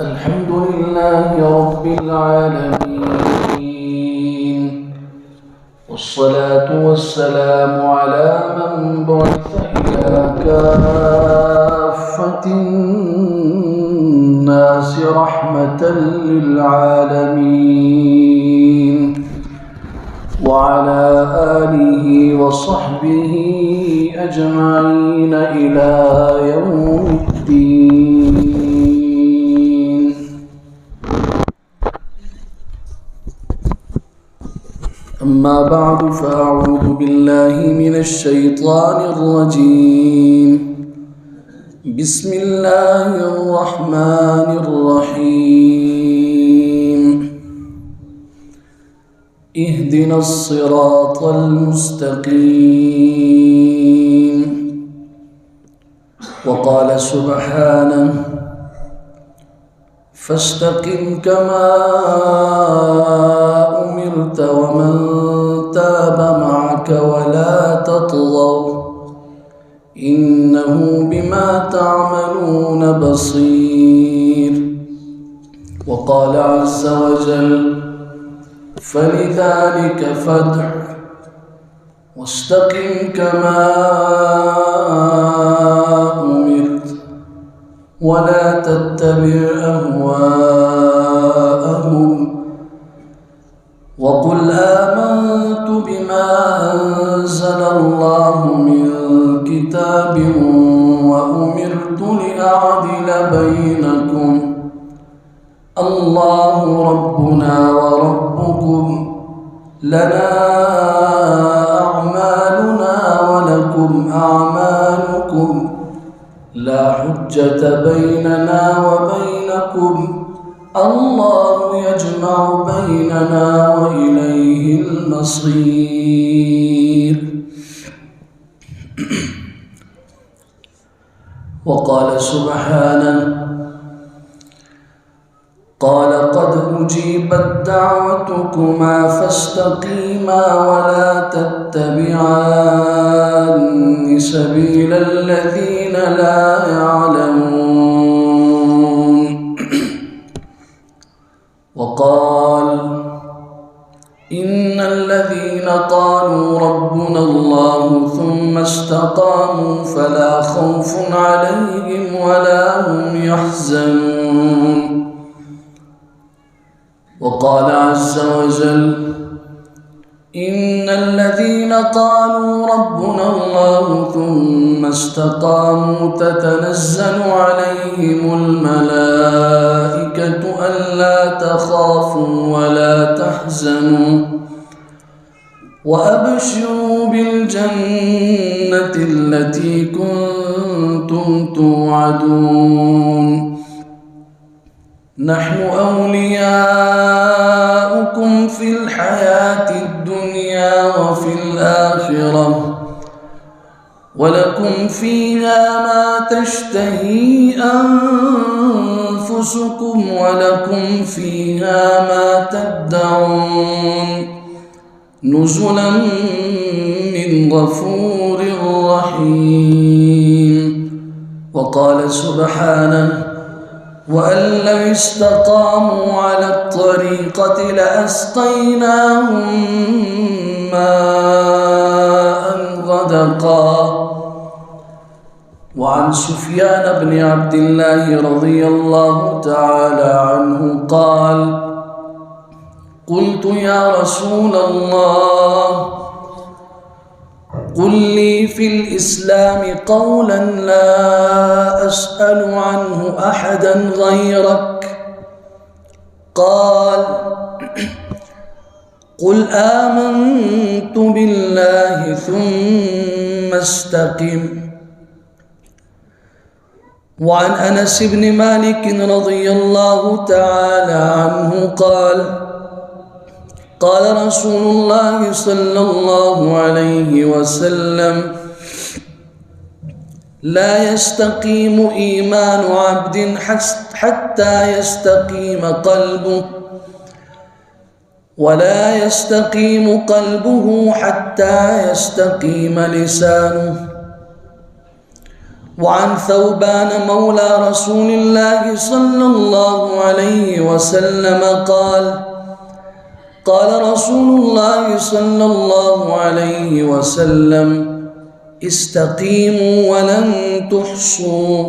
الحمد لله رب العالمين، والصلاة والسلام على من بعث إلى كافة الناس رحمة للعالمين، وعلى آله وصحبه أجمعين إلى يوم الدين. أما بعد، فأعوذ بالله من الشيطان الرجيم. بسم الله الرحمن الرحيم. اهدنا الصراط المستقيم. وقال سبحانه: فاستقم كما أمرت ومن تاب معك ولا تطغوا إنه بما تعملون بصير. وقال عز وجل: فلذلك فادع واستقم كما أمرت ولا تتبع أهواءهم وقل آمنت بما أنزل الله من كتاب وأمرت لأعدل بينكم الله ربنا وربكم لنا أعمالنا ولكم أعمالكم لا حجة بيننا وبينكم الله يجمع بيننا وإليه المصير. وقال سبحانه: قال قد أجيبت دعوتكما فاستقيما ولا تتبعان سبيل الذين لا يعلمون. وقال: إن الذين قالوا ربنا الله ثم استقاموا فلا خوف عليهم ولا هم يحزنون. وقال عز وجل: إن الذين قالوا ربنا الله ثم استقاموا تتنزل عليهم الملائكة ألا تخافوا ولا تحزنوا وأبشروا بالجنة التي كنتم توعدون. نحن أولياؤكم في الحياة الدنيا وفي الآخرة ولكم فيها ما تشتهي أنفسكم ولكم فيها ما تدعون نزلا من غفور رحيم. وقال سبحانه: وأن لو استقاموا على الطريقة لأسقيناهم ماء غدقا. وعن سفيان بن عبد الله رضي الله تعالى عنه قال: قلت يا رسول الله قل لي في الإسلام قولا لا أسأل عنه أحدا غيرك. قال: قل آمنت بالله ثم استقم. وعن أنس بن مالك رضي الله تعالى عنه قال: قال رسول الله صلى الله عليه وسلم: لا يستقيم إيمان عبد حتى يستقيم قلبه ولا يستقيم قلبه حتى يستقيم لسانه وعن ثوبان مولى رسول الله صلى الله عليه وسلم قال قال رسول الله صلى الله عليه وسلم استقيموا ولن تحصوا.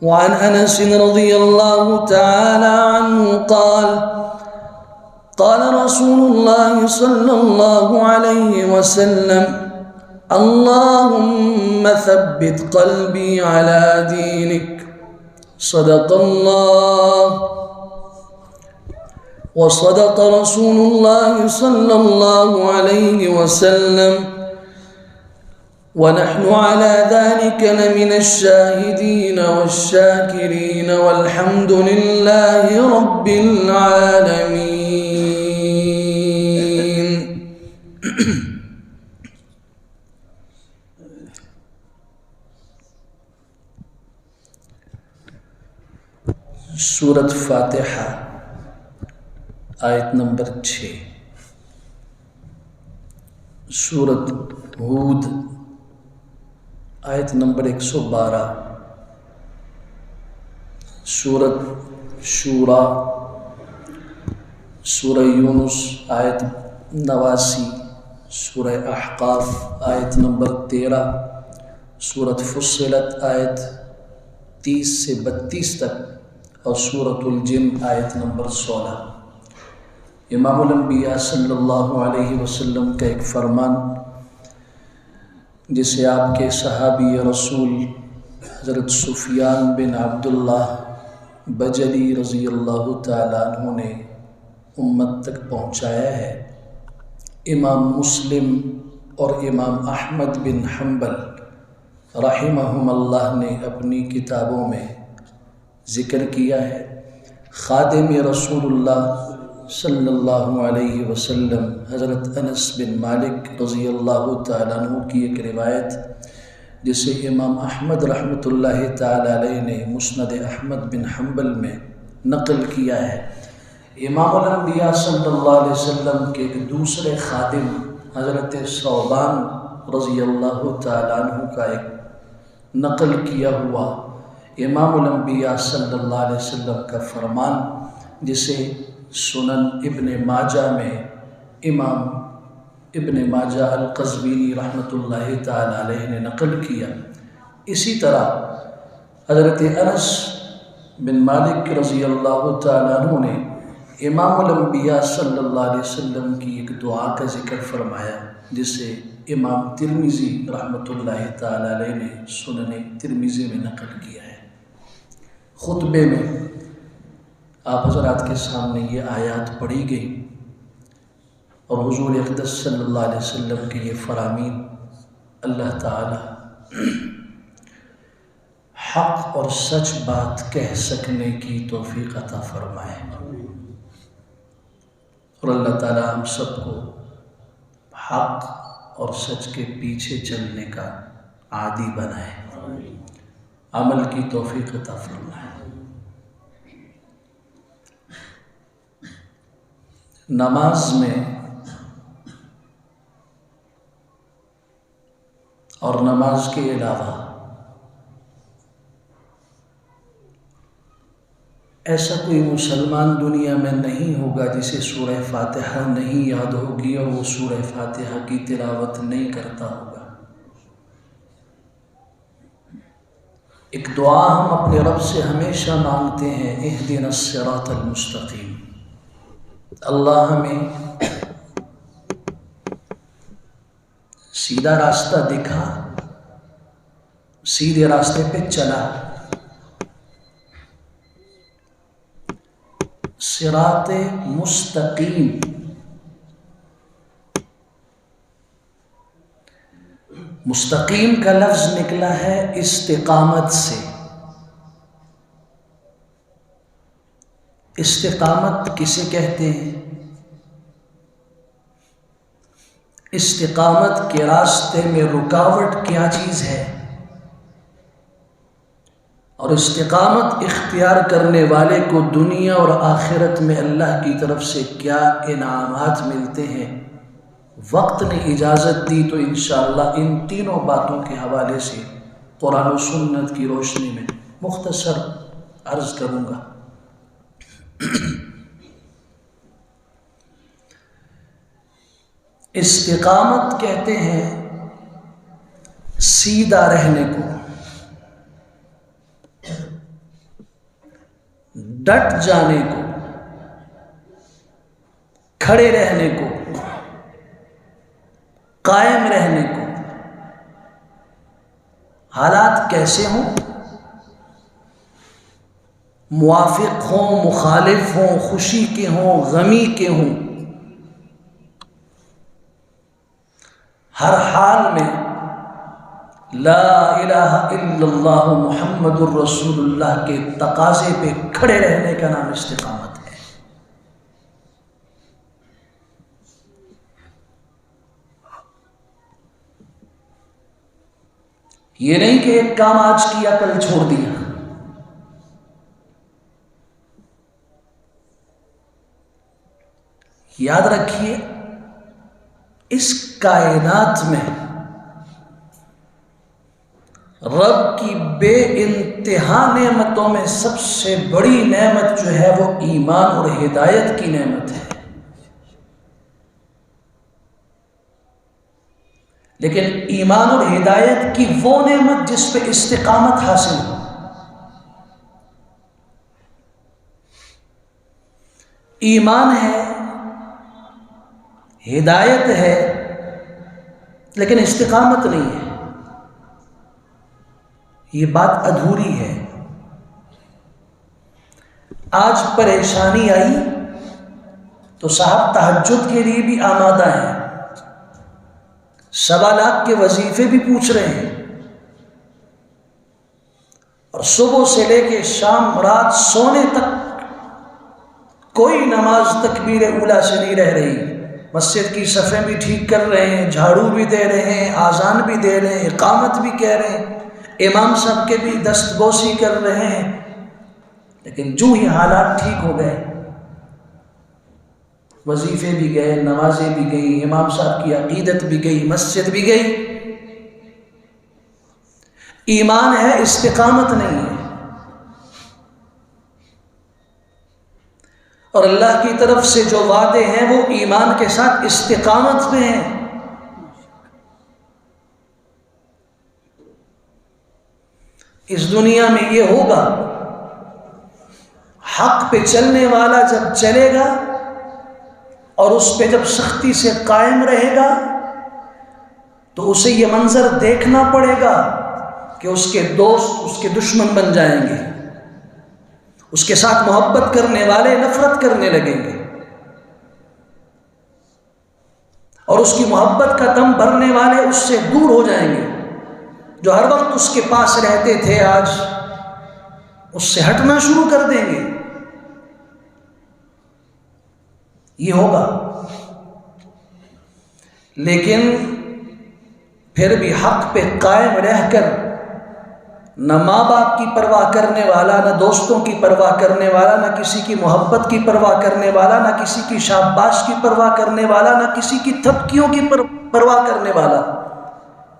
وعن أنس رضي الله تعالى عنه قال قال رسول الله صلى الله عليه وسلم اللهم ثبت قلبي على دينك. صدق الله وصدق رسول الله صلى الله عليه وسلم ونحن على ذلك لمن الشاهدين والشاكرين والحمد لله رب العالمين. سورت فاتحہ آیت نمبر 6، سورت ہود آیت نمبر 112، سورت شورا، سورہ یونس آیت 89، سورہ احقاف آیت نمبر 13، سورت فصلت آیت 30 سے 32 تک، اور سورۃ الجن آیت نمبر 16۔ امام الانبیاء صلی اللہ علیہ وسلم کا ایک فرمان جسے آپ کے صحابی رسول حضرت سفیان بن عبداللہ بجلی رضی اللہ تعالیٰ عنہ نے امت تک پہنچایا ہے، امام مسلم اور امام احمد بن حنبل رحمہم اللہ نے اپنی کتابوں میں ذکر کیا ہے۔ خادم رسول اللہ صلی اللہ علیہ وسلم حضرت انس بن مالک رضی اللہ تعالیٰ عنہ کی ایک روایت جسے امام احمد رحمۃ اللہ تعالیٰ علیہ نے مسند احمد بن حنبل میں نقل کیا ہے۔ امام الانبیاء صلی اللہ علیہ وسلم کے ایک دوسرے خادم حضرت ثوبان رضی اللہ تعالیٰ عنہ کا ایک نقل کیا ہوا امام الانبیاء صلی اللہ علیہ وسلم کا فرمان جسے سنن ابن ماجہ میں امام ابن ماجہ القزوینی رحمۃ اللہ تعالیٰ علیہ نے نقل کیا۔ اسی طرح حضرت انس بن مالک رضی اللہ تعالیٰ عنہ نے امام الانبیاء صلی اللہ علیہ وسلم کی ایک دعا کا ذکر فرمایا جسے امام ترمذی رحمۃ اللہ تعالیٰ علیہ نے سنن ترمذی میں نقل کیا ہے۔ خطبے میں آپ حضرات کے سامنے یہ آیات پڑھی گئی اور حضور اقدس صلی اللہ علیہ وسلم کے یہ فرامین اللہ تعالی حق اور سچ بات کہہ سکنے کی توفیق عطا فرمائے، اور اللہ تعالی ہم سب کو حق اور سچ کے پیچھے چلنے کا عادی بنائے، عمل کی توفیق عطا فرمائے۔ نماز میں اور نماز کے علاوہ ایسا کوئی مسلمان دنیا میں نہیں ہوگا جسے سورہ فاتحہ نہیں یاد ہوگی اور وہ سورہ فاتحہ کی تلاوت نہیں کرتا ہوگا۔ ایک دعا ہم اپنے رب سے ہمیشہ مانگتے ہیں، اہدنا الصراط المستقیم، اللہ ہمیں سیدھا راستہ دکھا، سیدھے راستے پہ چلا۔ صراط مستقیم، مستقیم کا لفظ نکلا ہے استقامت سے۔ استقامت کسے کہتے ہیں؟ استقامت کے راستے میں رکاوٹ کیا چیز ہے، اور استقامت اختیار کرنے والے کو دنیا اور آخرت میں اللہ کی طرف سے کیا انعامات ملتے ہیں۔ وقت نے اجازت دی تو انشاءاللہ ان تینوں باتوں کے حوالے سے قرآن و سنت کی روشنی میں مختصر عرض کروں گا۔ استقامت کہتے ہیں سیدھا رہنے کو، ڈٹ جانے کو، کھڑے رہنے کو، قائم رہنے کو، حالات کیسے ہوں، موافق ہوں، مخالف ہوں، خوشی کے ہوں، غمی کے ہوں، ہر حال میں لا الہ الا اللہ محمد الرسول اللہ کے تقاضے پہ کھڑے رہنے کا نام استقامت ہے۔ یہ نہیں کہ ایک کام آج کیا کل چھوڑ دیا۔ یاد رکھیے اس کائنات میں رب کی بے انتہا نعمتوں میں سب سے بڑی نعمت جو ہے وہ ایمان اور ہدایت کی نعمت ہے، لیکن ایمان اور ہدایت کی وہ نعمت جس پہ استقامت حاصل ہو۔ ایمان ہے، ہدایت ہے، لیکن استقامت نہیں ہے، یہ بات ادھوری ہے۔ آج پریشانی آئی تو صاحب تہجد کے لیے بھی آمادہ ہیں، 1.25 لاکھ کے وظیفے بھی پوچھ رہے ہیں، اور صبح سے لے کے شام رات سونے تک کوئی نماز تکبیر اولیٰ سے نہیں رہ رہی، مسجد کی صفیں بھی ٹھیک کر رہے ہیں، جھاڑو بھی دے رہے ہیں، آذان بھی دے رہے ہیں، اقامت بھی کہہ رہے ہیں، امام صاحب کے بھی دست بوسی کر رہے ہیں، لیکن جو ہی حالات ٹھیک ہو گئے، وظیفے بھی گئے، نمازیں بھی گئی، امام صاحب کی عقیدت بھی گئی، مسجد بھی گئی۔ ایمان ہے، استقامت نہیں ہے، اور اللہ کی طرف سے جو وعدے ہیں وہ ایمان کے ساتھ استقامت میں ہیں۔ اس دنیا میں یہ ہوگا، حق پہ چلنے والا جب چلے گا اور اس پہ جب سختی سے قائم رہے گا تو اسے یہ منظر دیکھنا پڑے گا کہ اس کے دوست اس کے دشمن بن جائیں گے، اس کے ساتھ محبت کرنے والے نفرت کرنے لگیں گے، اور اس کی محبت کا دم بھرنے والے اس سے دور ہو جائیں گے، جو ہر وقت اس کے پاس رہتے تھے آج اس سے ہٹنا شروع کر دیں گے۔ یہ ہوگا، لیکن پھر بھی حق پہ قائم رہ کر نہ ماں باپ کی پرواہ کرنے والا، نہ دوستوں کی پرواہ کرنے والا، نہ کسی کی محبت کی پرواہ کرنے والا، نہ کسی کی شاباش کی پرواہ کرنے والا، نہ کسی کی تھپکیوں کی پرواہ کرنے والا،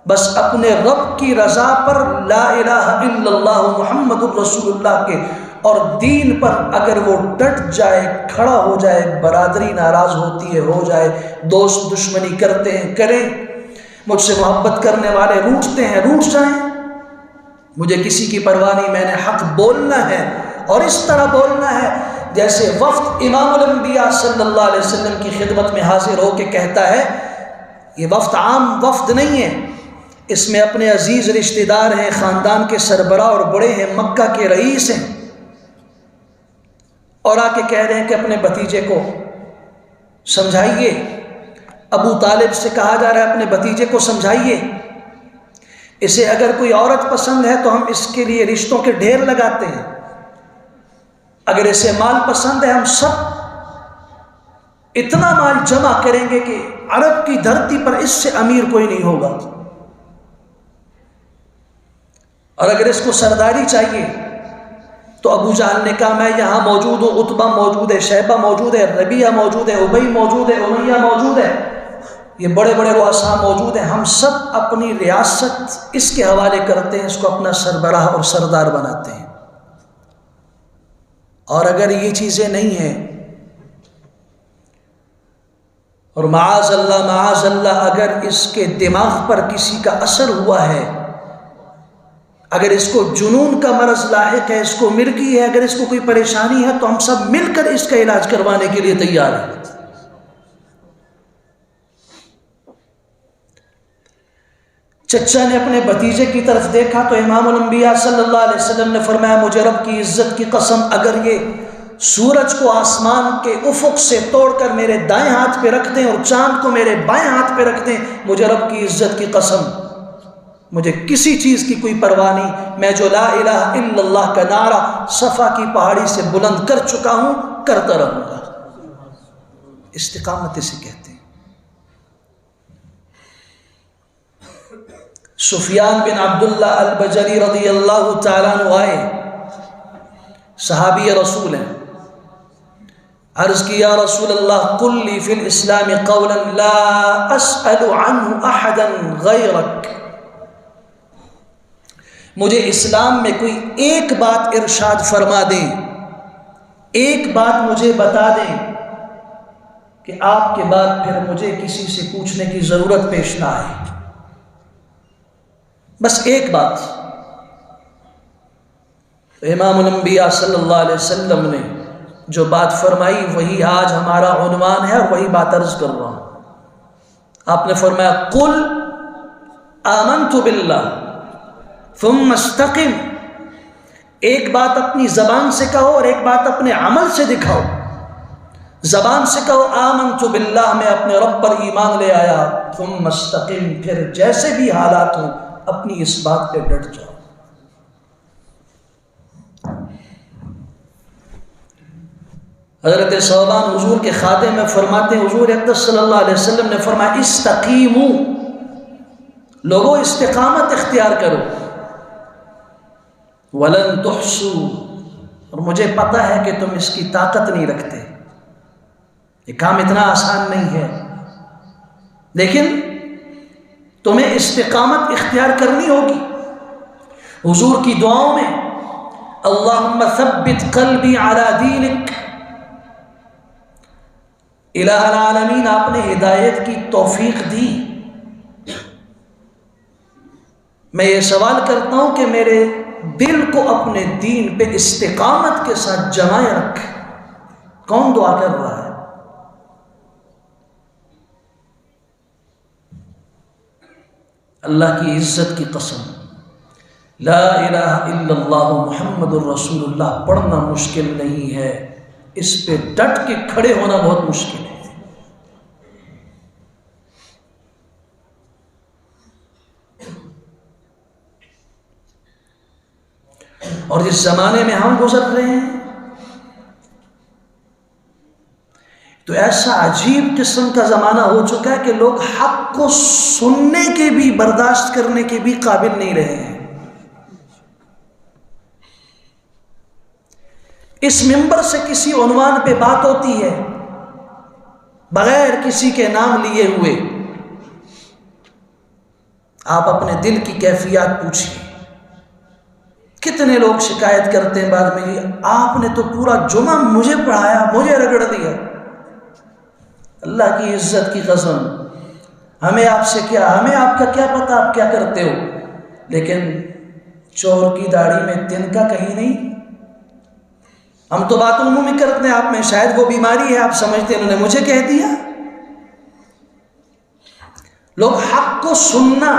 بس اپنے رب کی رضا پر، لا الہ الا اللہ محمد الرسول اللہ کے اور دین پر اگر وہ ڈٹ جائے، کھڑا ہو جائے، برادری ناراض ہوتی ہے ہو جائے، دوست دشمنی کرتے ہیں کریں، مجھ سے محبت کرنے والے روٹھتے ہیں روٹھ جائیں، مجھے کسی کی پرواہ نہیں، میں نے حق بولنا ہے، اور اس طرح بولنا ہے جیسے وفد امام الانبیاء صلی اللہ علیہ وسلم کی خدمت میں حاضر ہو کے کہتا ہے۔ یہ وفد عام وفد نہیں ہے، اس میں اپنے عزیز رشتہ دار ہیں، خاندان کے سربراہ اور بڑے ہیں، مکہ کے رئیس ہیں، اور آ کے کہہ رہے ہیں کہ اپنے بھتیجے کو سمجھائیے۔ ابو طالب سے کہا جا رہا ہے اپنے بھتیجے کو سمجھائیے، اسے اگر کوئی عورت پسند ہے تو ہم اس کے لیے رشتوں کے ڈھیر لگاتے ہیں، اگر اسے مال پسند ہے ہم سب اتنا مال جمع کریں گے کہ عرب کی دھرتی پر اس سے امیر کوئی نہیں ہوگا، اور اگر اس کو سرداری چاہیے تو ابو جہل نے کہا میں یہاں موجود ہوں، عتبہ موجود ہے، شیبہ موجود ہے، ربیعہ موجود ہے، ابی موجود ہے، امیہ موجود ہے، یہ بڑے بڑے رؤساء موجود ہیں، ہم سب اپنی ریاست اس کے حوالے کرتے ہیں، اس کو اپنا سربراہ اور سردار بناتے ہیں۔ اور اگر یہ چیزیں نہیں ہیں، اور معاذ اللہ اگر اس کے دماغ پر کسی کا اثر ہوا ہے، اگر اس کو جنون کا مرض لاحق ہے، اس کو مرگی ہے، اگر اس کو کوئی پریشانی ہے، تو ہم سب مل کر اس کا علاج کروانے کے لیے تیار ہیں۔ چچا نے اپنے بھتیجے کی طرف دیکھا تو امام الانبیاء صلی اللہ علیہ وسلم نے فرمایا، مجھے رب کی عزت کی قسم، اگر یہ سورج کو آسمان کے افق سے توڑ کر میرے دائیں ہاتھ پہ رکھ دیں اور چاند کو میرے بائیں ہاتھ پہ رکھ دیں، مجھے رب کی عزت کی قسم مجھے کسی چیز کی کوئی پرواہ نہیں، میں جو لا الہ الا اللہ کا نعرہ صفا کی پہاڑی سے بلند کر چکا ہوں، کرتا رہوں گا۔ استقامت اسے کہتے ہیں۔ سفیان بن عبداللہ البجلی رضی اللہ تعالیٰ عنہ آئے، صحابی رسول ہیں، عرض کی یا رسول اللہ قل لی فی الاسلام قولا لا اسأل عنہ احدا غیرک، مجھے اسلام میں کوئی ایک بات ارشاد فرما دیں، ایک بات مجھے بتا دیں کہ آپ کے بعد پھر مجھے کسی سے پوچھنے کی ضرورت پیش نہ آئے، بس ایک بات۔ تو امام الانبیاء صلی اللہ علیہ وسلم نے جو بات فرمائی وہی آج ہمارا عنوان ہے اور وہی بات عرض کر رہا ہوں۔ آپ نے فرمایا قل آمنت باللہ ثم استقم، ایک بات اپنی زبان سے کہو اور ایک بات اپنے عمل سے دکھاؤ۔ زبان سے کہو آمنت باللہ، میں اپنے رب پر ایمان لے آیا، ثم استقم، پھر جیسے بھی حالات ہوں اپنی اس بات پہ ڈٹ جاؤ۔ حضرت ثوبان حضور کے خادم میں فرماتے ہیں، حضور اقدس صلی اللہ علیہ وسلم نے فرمایا استقیموا، لوگوں استقامت اختیار کرو، ولن تحصوا، اور مجھے پتہ ہے کہ تم اس کی طاقت نہیں رکھتے، یہ کام اتنا آسان نہیں ہے، لیکن تمہیں استقامت اختیار کرنی ہوگی۔ حضور کی دعاؤں میں اللہم ثبت قلبی علی دینک، الہ العالمین آپ نے ہدایت کی توفیق دی۔ میں یہ سوال کرتا ہوں کہ میرے دل کو اپنے دین پہ استقامت کے ساتھ جمائے رکھ۔ کون دعا کر رہا ہے؟ اللہ کی عزت کی قسم، لا الہ الا اللہ محمد الرسول اللہ پڑھنا مشکل نہیں ہے، اس پہ ڈٹ کے کھڑے ہونا بہت مشکل ہے۔ اور جس زمانے میں ہم گزر رہے ہیں تو ایسا عجیب قسم کا زمانہ ہو چکا ہے کہ لوگ حق کو سننے کے بھی، برداشت کرنے کے بھی قابل نہیں رہے ہیں۔ اس منبر سے کسی عنوان پہ بات ہوتی ہے بغیر کسی کے نام لیے ہوئے، آپ اپنے دل کی کیفیات پوچھیے۔ کتنے لوگ شکایت کرتے ہیں بعد میں، آپ نے تو پورا جمعہ مجھے پڑھایا، مجھے رگڑ دیا۔ اللہ کی عزت کی قسم، ہمیں آپ سے کیا، ہمیں آپ کا کیا پتہ آپ کیا کرتے ہو، لیکن چور کی داڑھی میں تنکا کہیں نہیں۔ ہم تو بات عمومی کرتے ہیں، آپ میں شاید وہ بیماری ہے، آپ سمجھتے ہیں انہوں نے مجھے کہہ دیا۔ لوگ حق کو سننا،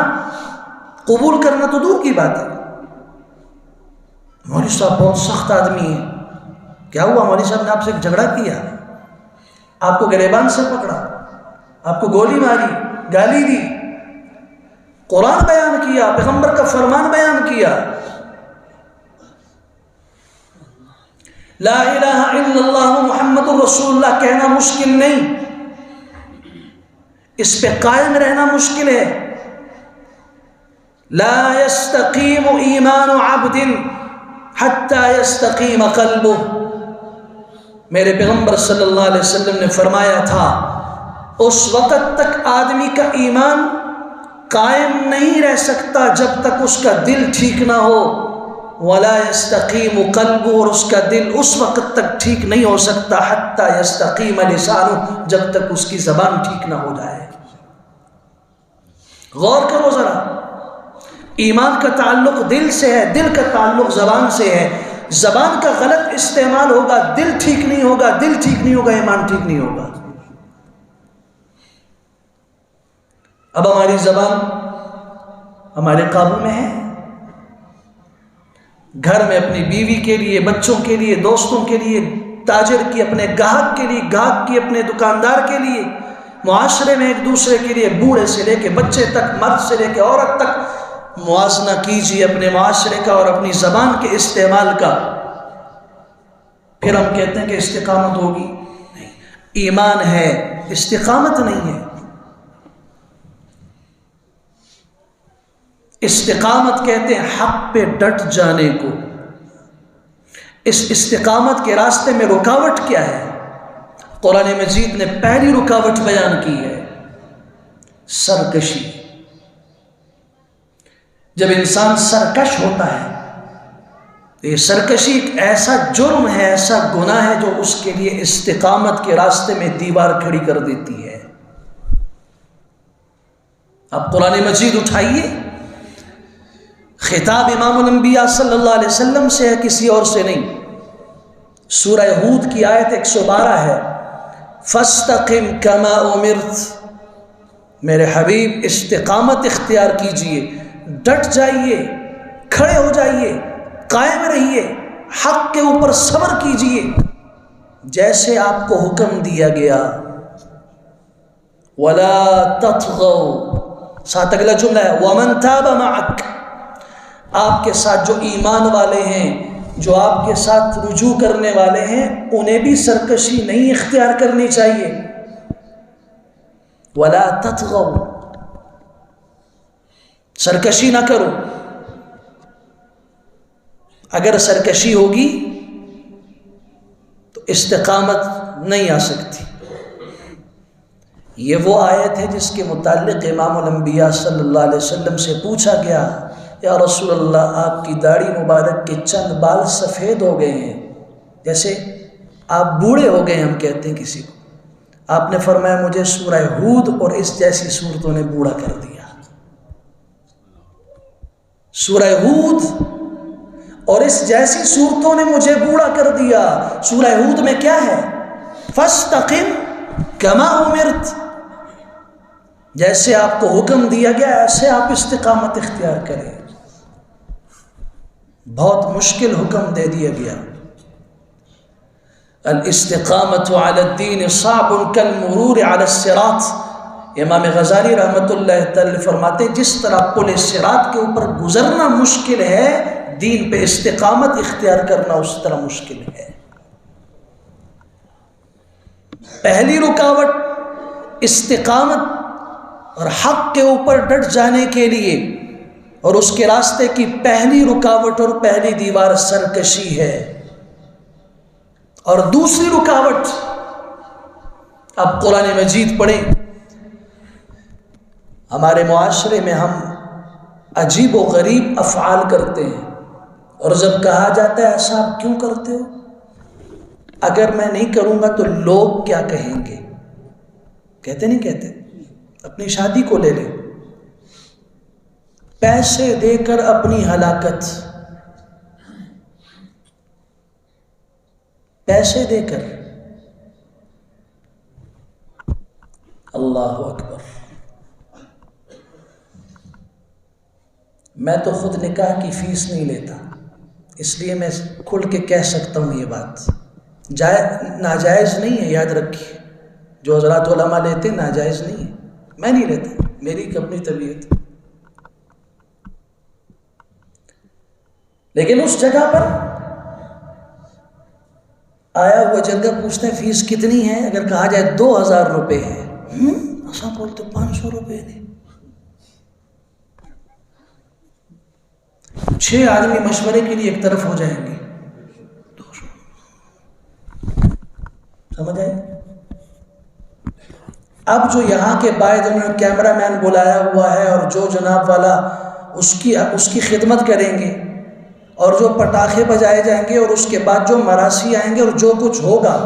قبول کرنا تو دور کی بات ہے۔ مولوی صاحب بہت سخت آدمی ہے، کیا ہوا مولوی صاحب نے آپ سے جھگڑا کیا، آپ کو گریبان سے پکڑا، آپ کو گولی ماری، گالی دی، قرآن بیان کیا، پیغمبر کا فرمان بیان کیا، لا الہ الا اللہ محمد الرسول اللہ کہنا مشکل نہیں، اس پہ قائم رہنا مشکل ہے۔ لا يستقیم ایمان عبد حتی یستقیم قلبہ، میرے پیغمبر صلی اللہ علیہ وسلم نے فرمایا تھا اس وقت تک آدمی کا ایمان قائم نہیں رہ سکتا جب تک اس کا دل ٹھیک نہ ہو. ولا یستقیم قلبہ، اور اس کا دل اس وقت تک ٹھیک نہیں ہو سکتا حتی یستقیم لسانہ، جب تک اس کی زبان ٹھیک نہ ہو جائے. غور کرو ذرا، ایمان کا تعلق دل سے ہے، دل کا تعلق زبان سے ہے. زبان کا غلط استعمال ہوگا، دل ٹھیک نہیں ہوگا، دل ٹھیک نہیں ہوگا، ایمان ٹھیک نہیں ہوگا. اب ہماری زبان ہمارے قابو میں ہے. گھر میں اپنی بیوی کے لیے، بچوں کے لیے، دوستوں کے لیے، تاجر کی اپنے گاہک کے لیے، گاہک کی اپنے دکاندار کے لیے، معاشرے میں ایک دوسرے کے لیے، بوڑھے سے لے کے بچے تک، مرد سے لے کے عورت تک موازنہ کیجیے اپنے معاشرے کا اور اپنی زبان کے استعمال کا. پھر ہم کہتے ہیں کہ استقامت ہوگی. نہیں، ایمان ہے، استقامت نہیں ہے. استقامت کہتے ہیں حق پہ ڈٹ جانے کو. اس استقامت کے راستے میں رکاوٹ کیا ہے؟ قرآن مجید نے پہلی رکاوٹ بیان کی ہے، سرکشی. جب انسان سرکش ہوتا ہے تو یہ سرکشی ایک ایسا جرم ہے، ایسا گناہ ہے جو اس کے لیے استقامت کے راستے میں دیوار کھڑی کر دیتی ہے. اب قرآن مجید اٹھائیے، خطاب امام الانبیاء صلی اللہ علیہ وسلم سے ہے، کسی اور سے نہیں. سورہ ہود کی آیت 112 ہے، فاستقم کما امرت. میرے حبیب استقامت اختیار کیجئے، ڈٹ جائیے، کھڑے ہو جائیے، قائم رہیے، حق کے اوپر صبر کیجئے جیسے آپ کو حکم دیا گیا. ولا تطغوا، ساتھ اگلا جملہ ہے ومن تاب معک. آپ کے ساتھ جو ایمان والے ہیں، جو آپ کے ساتھ رجوع کرنے والے ہیں، انہیں بھی سرکشی نہیں اختیار کرنی چاہیے. ولا تطغوا، سرکشی نہ کرو. اگر سرکشی ہوگی تو استقامت نہیں آ سکتی. یہ وہ آیت ہے جس کے متعلق امام الانبیاء صلی اللہ علیہ وسلم سے پوچھا گیا، یا رسول اللہ، آپ کی داڑھی مبارک کے چند بال سفید ہو گئے ہیں، جیسے آپ بوڑھے ہو گئے، ہم کہتے ہیں کسی کو. آپ نے فرمایا مجھے سورہ ہود اور اس جیسی صورتوں نے بوڑھا کر دیا. سورہ ہود اور اس جیسی صورتوں نے مجھے بوڑھا کر دیا. سورہ ہود میں کیا ہے؟ فاستقم کما امرت، جیسے آپ کو حکم دیا گیا ایسے آپ استقامت اختیار کریں. بہت مشکل حکم دے دیا گیا. الاستقامت علی الدین صعب کالمرور علی الصراط. امام غزالی رحمۃ اللہ تعالی فرماتے ہیں جس طرح پل صراط کے اوپر گزرنا مشکل ہے، دین پہ استقامت اختیار کرنا اس طرح مشکل ہے. پہلی رکاوٹ استقامت اور حق کے اوپر ڈٹ جانے کے لیے، اور اس کے راستے کی پہلی رکاوٹ اور پہلی دیوار سرکشی ہے. اور دوسری رکاوٹ، اب قرآن مجید پڑھیں. ہمارے معاشرے میں ہم عجیب و غریب افعال کرتے ہیں، اور جب کہا جاتا ہے ایسا آپ کیوں کرتے ہو، اگر میں نہیں کروں گا تو لوگ کیا کہیں گے. کہتے نہیں کہتے؟ اپنی شادی کو لے لیں، پیسے دے کر اپنی ہلاکت، پیسے دے کر. اللہ اکبر. میں تو خود نکاح کی فیس نہیں لیتا، اس لیے میں کھل کے کہہ سکتا ہوں یہ بات. ناجائز نہیں ہے، یاد رکھیے. جو حضرات علماء لیتے ہیں ناجائز نہیں ہے، میں نہیں لیتا، میری اپنی طبیعت. لیکن اس جگہ پر آیا ہوا جگہ پوچھتے ہیں فیس کتنی ہے، اگر کہا جائے 2000 روپے ہے، ایسا بولتے 500 روپے نہیں. 6 آدمی مشورے کے لیے ایک طرف ہو جائیں گے. سمجھ آئے؟ اب جو یہاں کے باعث انہوں نے کیمرہ مین بلایا ہوا ہے اور جو جناب والا اس کی خدمت کریں گے اور جو پٹاخے بجائے جائیں گے اور اس کے بعد جو مراسی آئیں گے اور جو کچھ ہوگا،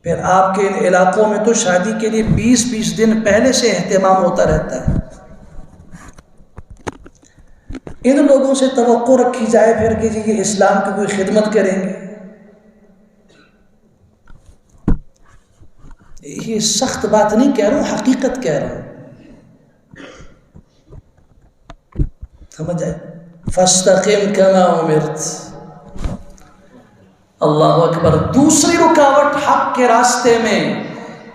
پھر آپ کے ان علاقوں میں تو شادی کے لیے 20 دن پہلے سے اہتمام ہوتا رہتا ہے۔ ان لوگوں سے توقع رکھی جائے پھر کہ جی یہ اسلام کی کوئی خدمت کریں گے، یہ سخت بات نہیں کہہ رہا ہوں، حقیقت کہہ رہا ہوں، سمجھ آئے؟ فاستقم کما امرت۔ اللہ اکبر۔ دوسری رکاوٹ حق کے راستے میں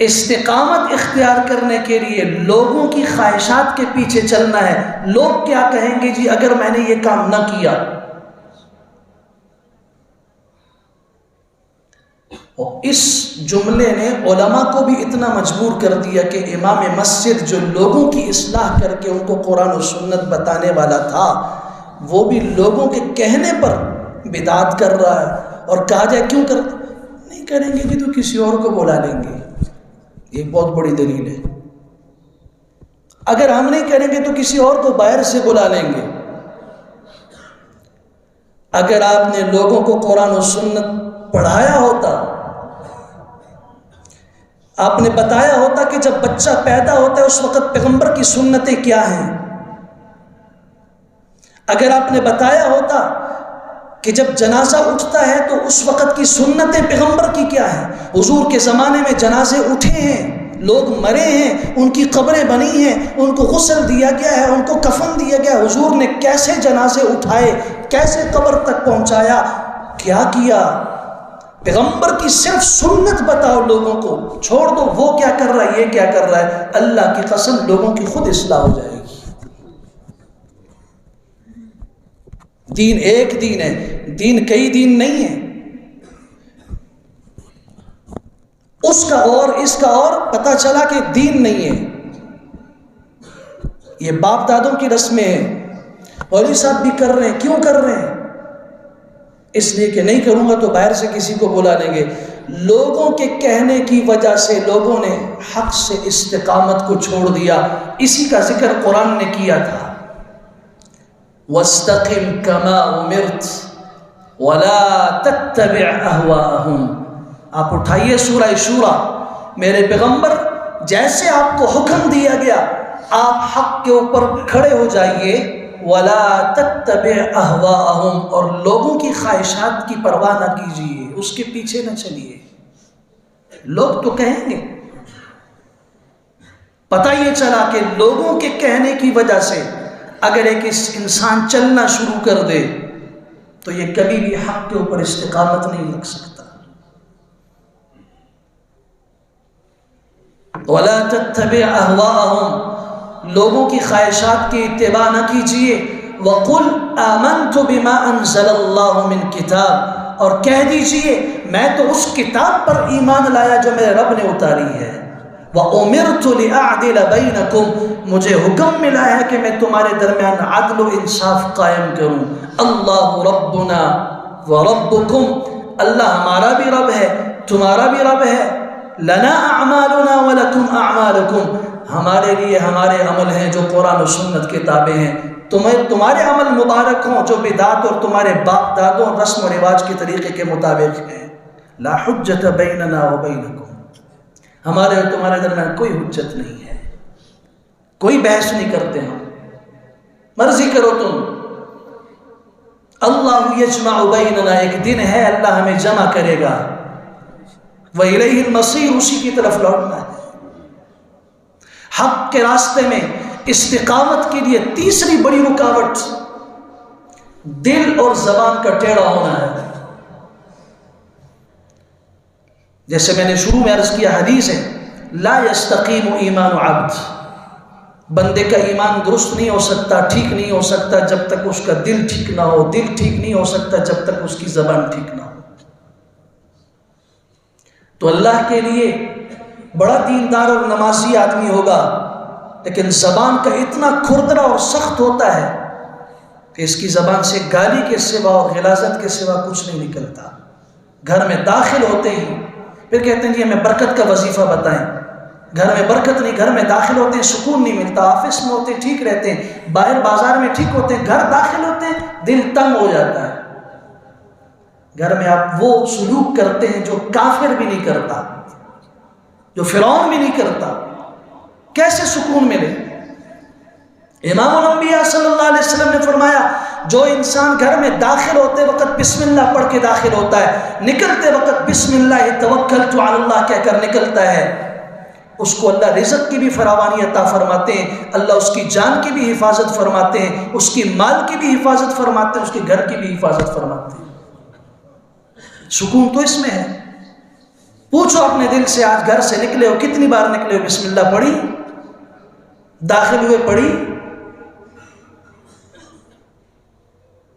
استقامت اختیار کرنے کے لیے لوگوں کی خواہشات کے پیچھے چلنا ہے۔ لوگ کیا کہیں گے جی اگر میں نے یہ کام نہ کیا؟ اور اس جملے نے علماء کو بھی اتنا مجبور کر دیا کہ امام مسجد جو لوگوں کی اصلاح کر کے ان کو قرآن و سنت بتانے والا تھا، وہ بھی لوگوں کے کہنے پر بدعت کر رہا ہے۔ اور کہا جائے کیوں نہیں کریں گے کہ تو کسی اور کو بلا لیں گے، یہ بہت بڑی دلیل ہے۔ اگر ہم نہیں کریں گے تو کسی اور کو باہر سے بلا لیں گے۔ اگر آپ نے لوگوں کو قرآن و سنت پڑھایا ہوتا، آپ نے بتایا ہوتا کہ جب بچہ پیدا ہوتا ہے اس وقت پیغمبر کی سنتیں کیا ہیں، اگر آپ نے بتایا ہوتا کہ جب جنازہ اٹھتا ہے تو اس وقت کی سنتیں پیغمبر کی کیا ہیں، حضور کے زمانے میں جنازے اٹھے ہیں، لوگ مرے ہیں، ان کی قبریں بنی ہیں، ان کو غسل دیا گیا ہے، ان کو کفن دیا گیا ہے، حضور نے کیسے جنازے اٹھائے، کیسے قبر تک پہنچایا، کیا کیا؟ پیغمبر کی صرف سنت بتاؤ لوگوں کو، چھوڑ دو وہ کیا کر رہا ہے یہ کیا کر رہا ہے، اللہ کی قسم لوگوں کی خود اصلاح ہو جائے گی۔ دین ایک دین ہے، دین کئی دین نہیں ہے، اس کا اور اس کا اور، پتہ چلا کہ دین نہیں ہے۔ یہ باپ دادوں کی رسمیں ہیں، مولوی صاحب بھی کر رہے ہیں، کیوں کر رہے ہیں؟ اس لیے کہ نہیں کروں گا تو باہر سے کسی کو بلا لیں گے۔ لوگوں کے کہنے کی وجہ سے لوگوں نے حق سے استقامت کو چھوڑ دیا۔ اسی کا ذکر قرآن نے کیا تھا، وَاسْتَقِمْ كَمَا أُمِرْتَ وَلَا تَتَّبِعْ أَهْوَاءَهُمْ۔ آپ اٹھائیے سورہ شورى، میرے پیغمبر جیسے آپ کو حکم دیا گیا آپ حق کے اوپر کھڑے ہو جائیے، وَلَا تَتَّبِعْ أَهْوَاءَهُمْ، اور لوگوں کی خواہشات کی پرواہ نہ کیجیے، اس کے پیچھے نہ چلیے۔ لوگ تو کہیں گے، پتہ یہ چلا کہ لوگوں کے کہنے کی وجہ سے اگر ایک انسان چلنا شروع کر دے تو یہ کبھی بھی حق کے اوپر استقامت نہیں رکھ سکتا۔ وَلَا تَتَّبِعْ أَهْوَاءَهُمْ، لوگوں کی خواہشات کی اتباع نہ کیجیے۔ وَقُلْ آمَنْتُ بِمَا أَنزَلَ اللَّهُ مِنْ كِتَابٍ، اور کہہ دیجئے میں تو اس کتاب پر ایمان لایا جو میرے رب نے اتاری ہے۔ وَأُمِرْتُ لِأَعْدِلَ بَيْنَكُمْ، مجھے حکم ملا ہے کہ میں تمہارے درمیان عدل و انصاف قائم کروں۔ اللہ ربنا وربکم، اللہ ہمارا بھی رب ہے تمہارا بھی رب ہے۔ لنا اعمالنا ولکم اعمالکم، ہمارے لیے ہمارے عمل ہیں جو قرآن و سنت کے تابع ہیں، تمہارے عمل مبارک ہوں جو بدعت اور تمہارے باپ دادوں رسم و رواج کے طریقے کے مطابق ہیں۔ لا حجت بیننا وبینکم، ہمارے اور تمہارے درمیان کوئی حجت نہیں ہے، کوئی بحث نہیں کرتے ہم، مرضی کرو تم۔ اللہ یجمع بیننا، ایک دن ہے اللہ ہمیں جمع کرے گا، وَإِلَيْهِ الْمَصِيرُ، اسی کی طرف لوٹنا ہے۔ حق کے راستے میں استقامت کے لیے تیسری بڑی رکاوٹ دل اور زبان کا ٹیڑھا ہونا ہے۔ جیسے میں نے شروع میں عرض کیا، حدیث ہے لا يستقیم ایمان عبد، بندے کا ایمان درست نہیں ہو سکتا، ٹھیک نہیں ہو سکتا جب تک اس کا دل ٹھیک نہ ہو، دل ٹھیک نہیں ہو سکتا جب تک اس کی زبان ٹھیک نہ ہو۔ تو اللہ کے لیے بڑا دیندار اور نمازی آدمی ہوگا لیکن زبان کا اتنا کھردرا اور سخت ہوتا ہے کہ اس کی زبان سے گالی کے سوا اور غلاظت کے سوا کچھ نہیں نکلتا۔ گھر میں داخل ہوتے ہی پھر کہتے ہیں جی ہمیں برکت کا وظیفہ بتائیں. گھر میں برکت نہیں، گھر میں داخل ہوتے ہیں سکون نہیں ملتا، آفس میں ہوتے ہیں ٹھیک رہتے ہیں، باہر بازار میں ٹھیک ہوتے ہیں، گھر داخل ہوتے ہیں دل تنگ ہو جاتا ہے. گھر میں آپ وہ سلوک کرتے ہیں جو کافر بھی نہیں کرتا، جو فرعون بھی نہیں کرتا، کیسے سکون ملے؟ امام الانبیاء صلی اللہ علیہ وسلم نے فرمایا جو انسان گھر میں داخل ہوتے وقت بسم اللہ پڑھ کے داخل ہوتا ہے، نکلتے وقت بسم اللہ توکلت علی اللہ کہہ کر نکلتا ہے، اس کو اللہ رزق کی بھی فراوانی عطا فرماتے ہیں، اللہ اس کی جان کی بھی حفاظت فرماتے ہیں، اس کی مال کی بھی حفاظت فرماتے ہیں، اس کے گھر کی بھی حفاظت فرماتے ہیں. سکون تو اس میں ہے. پوچھو اپنے دل سے آج گھر سے نکلے ہو کتنی بار نکلے ہو بسم اللہ پڑھی؟ داخل ہوئے پڑھی؟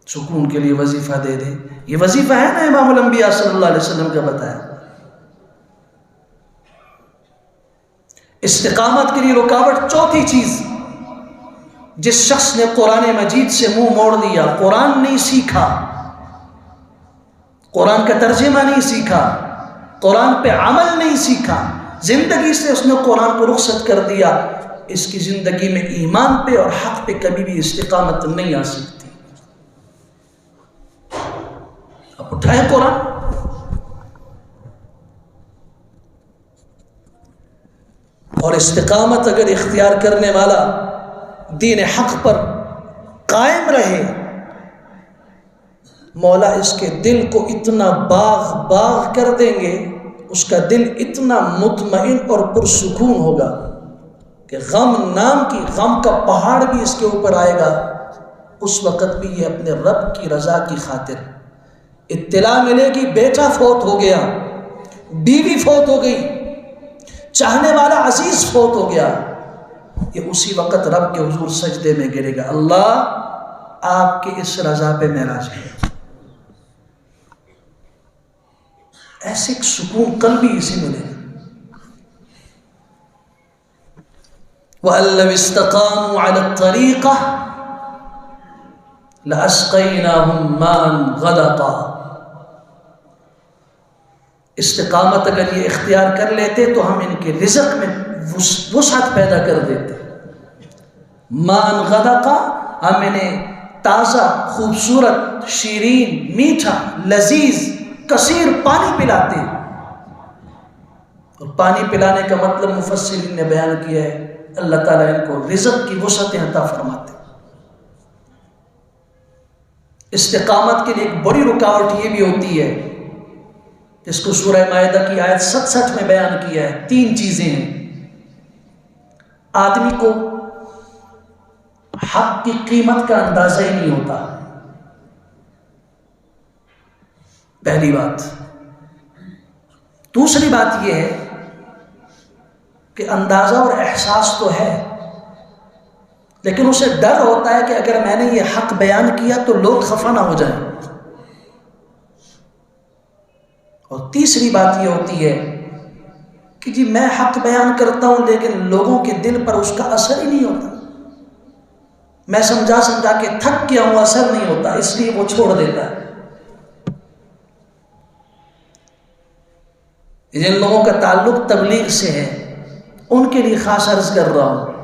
سکون کے لیے وظیفہ دے دے. یہ وظیفہ ہے نا امام الانبیاء صلی اللہ علیہ وسلم کا بتایا. استقامت کے لیے رکاوٹ چوتھی چیز، جس شخص نے قرآن مجید سے منہ موڑ دیا، قرآن نہیں سیکھا، قرآن کا ترجمہ نہیں سیکھا، قرآن پہ عمل نہیں سیکھا، زندگی سے اس نے قرآن کو رخصت کر دیا، اس کی زندگی میں ایمان پہ اور حق پہ کبھی بھی استقامت نہیں آ سکتی. اب اٹھائیں قرآن. اور استقامت اگر اختیار کرنے والا دین حق پر قائم رہے، مولا اس کے دل کو اتنا باغ کر دیں گے، اس کا دل اتنا مطمئن اور پرسکون ہوگا کہ غم نام کی غم کا پہاڑ بھی اس کے اوپر آئے گا. اس وقت بھی یہ اپنے رب کی رضا کی خاطر اطلاع ملے گی بیٹا فوت ہو گیا، بیوی فوت ہو گئی، چاہنے والا عزیز فوت ہو گیا، یہ اسی وقت رب کے حضور سجدے میں گرے گا، اللہ آپ کی اس رضا پہ میں راضی ہوں. ایسے ایک سکون قلبی اسی ملے گا. وَأَن لَّوِ اسْتَقَامُوا عَلَى الطَّرِيقَةِ لَأَسْقَيْنَاهُم مَّاءً غَدَقًا. استقامت اگر یہ اختیار کر لیتے تو ہم ان کے رزق میں وسعت پیدا کر دیتے. مَاءً غَدَقًا، ہم انہیں تازہ، خوبصورت، شیرین، میٹھا، لذیذ، کثیر پانی پلاتے ہیں. اور پانی پلانے کا مطلب مفسرین نے بیان کیا ہے، اللہ تعالیٰ ان کو رزق کی وسعتیں عطا فرماتے. استقامت کے لیے ایک بڑی رکاوٹ یہ بھی ہوتی ہے، جس کو سورہ مائدہ کی آیت 67 میں بیان کیا ہے. 3 چیزیں ہیں. آدمی کو حق کی قیمت کا اندازہ ہی نہیں ہوتا، پہلی بات. دوسری بات یہ ہے کہ اندازہ اور احساس تو ہے، لیکن اسے ڈر ہوتا ہے کہ اگر میں نے یہ حق بیان کیا تو لوگ خفا نہ ہو جائیں. اور تیسری بات یہ ہوتی ہے کہ جی میں حق بیان کرتا ہوں لیکن لوگوں کے دل پر اس کا اثر ہی نہیں ہوتا، میں سمجھا کے تھک گیا ہوں، اثر نہیں ہوتا، اس لیے وہ چھوڑ دیتا ہے. جن لوگوں کا تعلق تبلیغ سے ہے ان کے لیے خاص عرض کر رہا ہوں،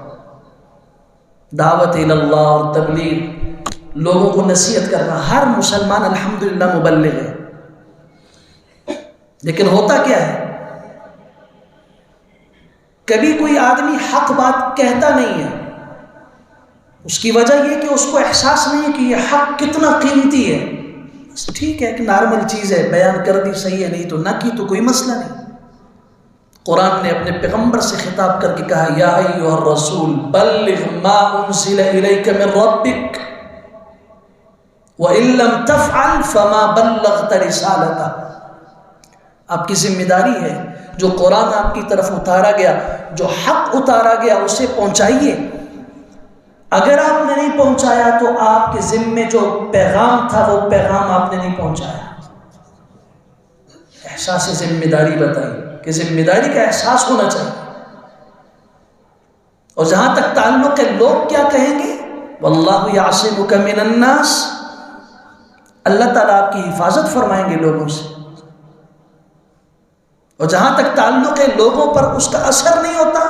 دعوت اللہ اور تبلیغ، لوگوں کو نصیحت کرنا. ہر مسلمان الحمدللہ مبلغ ہے، لیکن ہوتا کیا ہے، کبھی کوئی آدمی حق بات کہتا نہیں ہے. اس کی وجہ یہ کہ اس کو احساس نہیں ہے کہ یہ حق کتنا قیمتی ہے. ٹھیک ہے کہ نارمل چیز ہے، بیان کر دی صحیح ہے، نہیں تو نہ کی تو کوئی مسئلہ نہیں. قرآن نے اپنے پیغمبر سے خطاب کر کے کہا یا ایھا الرسول بلغ ما انزل الیک من ربک وان لم تفعل فما بلغت رسالتہ. آپ کی ذمہ داری ہے جو قرآن آپ کی طرف اتارا گیا، جو حق اتارا گیا اسے پہنچائیے. اگر آپ نے نہیں پہنچایا تو آپ کے ذمے جو پیغام تھا وہ پیغام آپ نے نہیں پہنچایا. احساس ذمہ داری بتائی کہ ذمہ داری کا احساس ہونا چاہیے. اور جہاں تک تعلق ہے لوگ کیا کہیں گے، واللہ یعصمک من الناس، اللہ تعالیٰ آپ کی حفاظت فرمائیں گے لوگوں سے. اور جہاں تک تعلق ہے لوگوں پر اس کا اثر نہیں ہوتا،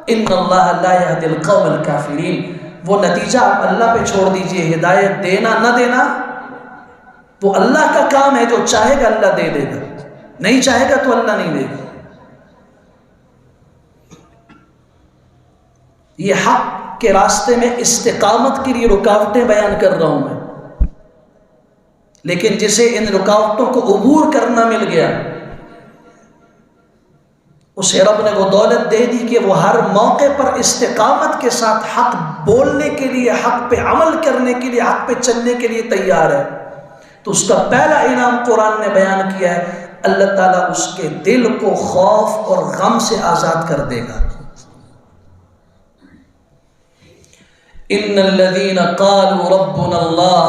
ان اللہ لا یہدی القوم الکافرین، وہ نتیجہ آپ اللہ پہ چھوڑ دیجئے، ہدایت دینا نہ دینا وہ اللہ کا کام ہے، جو چاہے گا اللہ دے دے گا، نہیں چاہے گا تو اللہ نہیں دے گا۔ یہ حق کے راستے میں استقامت کے لیے رکاوٹیں بیان کر رہا ہوں میں، لیکن جسے ان رکاوٹوں کو عبور کرنا مل گیا، اسے رب نے وہ دولت دے دی کہ وہ ہر موقع پر استقامت کے ساتھ حق بولنے کے لیے، حق پہ عمل کرنے کے لیے، حق پہ چلنے کے لیے تیار ہے۔ تو اس کا پہلا انعام قرآن نے بیان کیا ہے، اللہ تعالیٰ اس کے دل کو خوف اور غم سے آزاد کر دے گا۔ ان الذين قالوا ربنا الله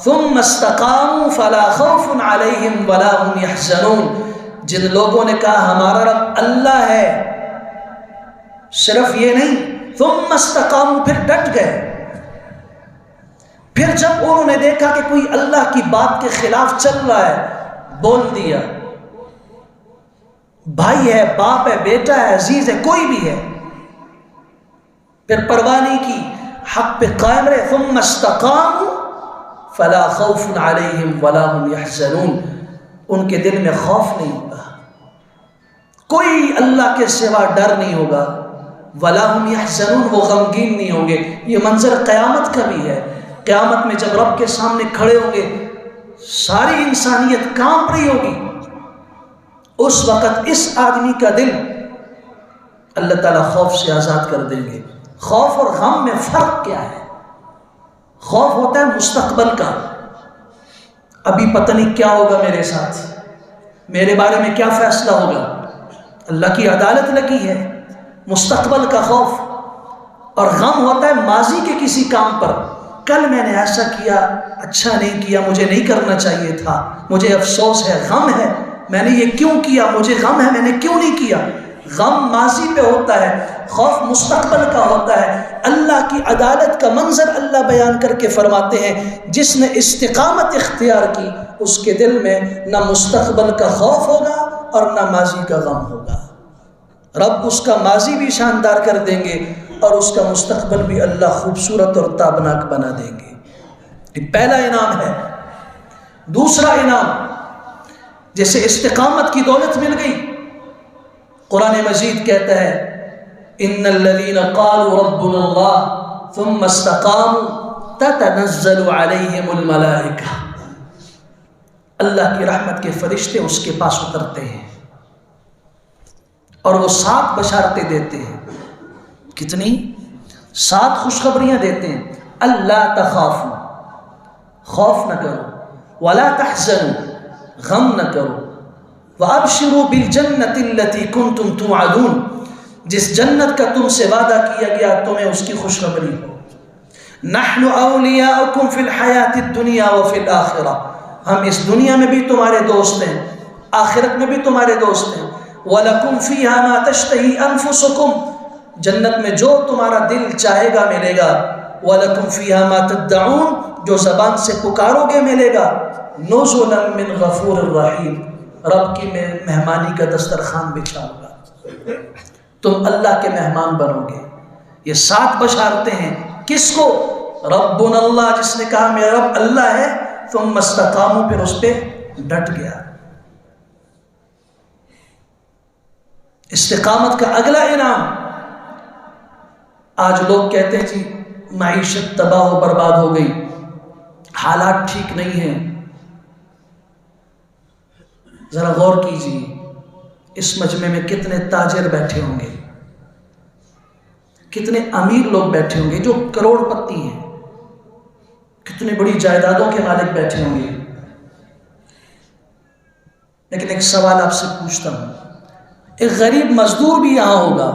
ثم استقاموا فلا خوف عليهم ولا هم يحزنون، جن لوگوں نے کہا ہمارا رب اللہ ہے، صرف یہ نہیں، ثم استقاموا، پھر ڈٹ گئے، پھر جب انہوں نے دیکھا کہ کوئی اللہ کی بات کے خلاف چل رہا ہے، بول دیا، بھائی ہے، باپ ہے، بیٹا ہے، عزیز ہے، کوئی بھی ہے، پھر پرواہ نہیں کی، حق پہ قائم رہے، ثم استقاموا فلا خوف علیہم ولا هم يحزنون، ان کے دل میں خوف نہیں ہوگا، کوئی اللہ کے سوا ڈر نہیں ہوگا، ولا هم يحزنون، وہ غمگین نہیں ہوں گے۔ یہ منظر قیامت کا بھی ہے، قیامت میں جب رب کے سامنے کھڑے ہوں گے، ساری انسانیت کانپ رہی ہوگی، اس وقت اس آدمی کا دل اللہ تعالیٰ خوف سے آزاد کر دیں گے۔ خوف اور غم میں فرق کیا ہے؟ خوف ہوتا ہے مستقبل کا، ابھی پتہ نہیں کیا ہوگا میرے ساتھ، میرے بارے میں کیا فیصلہ ہوگا، اللہ کی عدالت لگی ہے، مستقبل کا خوف۔ اور غم ہوتا ہے ماضی کے کسی کام پر، کل میں نے ایسا کیا، اچھا نہیں کیا، مجھے نہیں کرنا چاہیے تھا، مجھے افسوس ہے، غم ہے، میں نے یہ کیوں کیا، مجھے غم ہے، میں نے کیوں نہیں کیا۔ غم ماضی پہ ہوتا ہے، خوف مستقبل کا ہوتا ہے۔ اللہ کی عدالت کا منظر اللہ بیان کر کے فرماتے ہیں، جس نے استقامت اختیار کی، اس کے دل میں نہ مستقبل کا خوف ہوگا اور نہ ماضی کا غم ہوگا۔ رب اس کا ماضی بھی شاندار کر دیں گے اور اس کا مستقبل بھی اللہ خوبصورت اور تابناک بنا دیں گے۔ یہ پہلا انعام ہے۔ دوسرا انعام، جیسے استقامت کی دولت مل گئی، قرآن مجید کہتا ہے ان الذين قالوا ربنا الله ثم استقاموا تتنزل عليهم الملائکہ، اللہ کی رحمت کے فرشتے اس کے پاس اترتے ہیں اور وہ 7 بشارتیں دیتے ہیں۔ کتنی؟ 7 خوشخبریاں دیتے ہیں۔ اللہ تخافوا، خوف نہ کرو، ولا تحزنوا، غم نہ کرو، وابشروا بالجنۃ التي كنتم توعدون، جس جنت کا تم سے وعدہ کیا گیا تمہیں اس کی خوشخبری ہو۔ نحن اولیاؤکم فی الحیاۃ الدنیا وفی الآخرہ، ہم اس دنیا میں بھی تمہارے دوست ہیں، آخرت میں بھی تمہارے دوست ہیں۔ وَلَكُمْ فِيهَا مَا تَشْتَهِي أَنفُسُكُمْ، جنت میں جو تمہارا دل چاہے گا ملے گا۔ وَلَكُمْ فِيهَا مَا تَدَّعُونَ، جو زبان سے پکارو گے ملے گا۔ نُزُلًا مِّن غَفُورٍ رَّحِيمٍ، رب کی مہمانی کا دسترخوان بچھا ہوگا، تم اللہ کے مہمان بنو گے۔ یہ 7 بشارتیں ہیں، کس کو؟ ربنا اللہ، جس نے کہا میرا رب اللہ ہے، ثم استقاموا، پھر اس پہ ڈٹ گیا۔ استقامت کا اگلا انعام، آج لوگ کہتے ہیں جی معیشت تباہ و برباد ہو گئی، حالات ٹھیک نہیں ہیں۔ ذرا غور کیجیے، اس مجمع میں کتنے تاجر بیٹھے ہوں گے، کتنے امیر لوگ بیٹھے ہوں گے جو کروڑ پتی ہیں، کتنے بڑی جائیدادوں کے مالک بیٹھے ہوں گے۔ لیکن ایک سوال آپ سے پوچھتا ہوں، ایک غریب مزدور بھی یہاں ہوگا،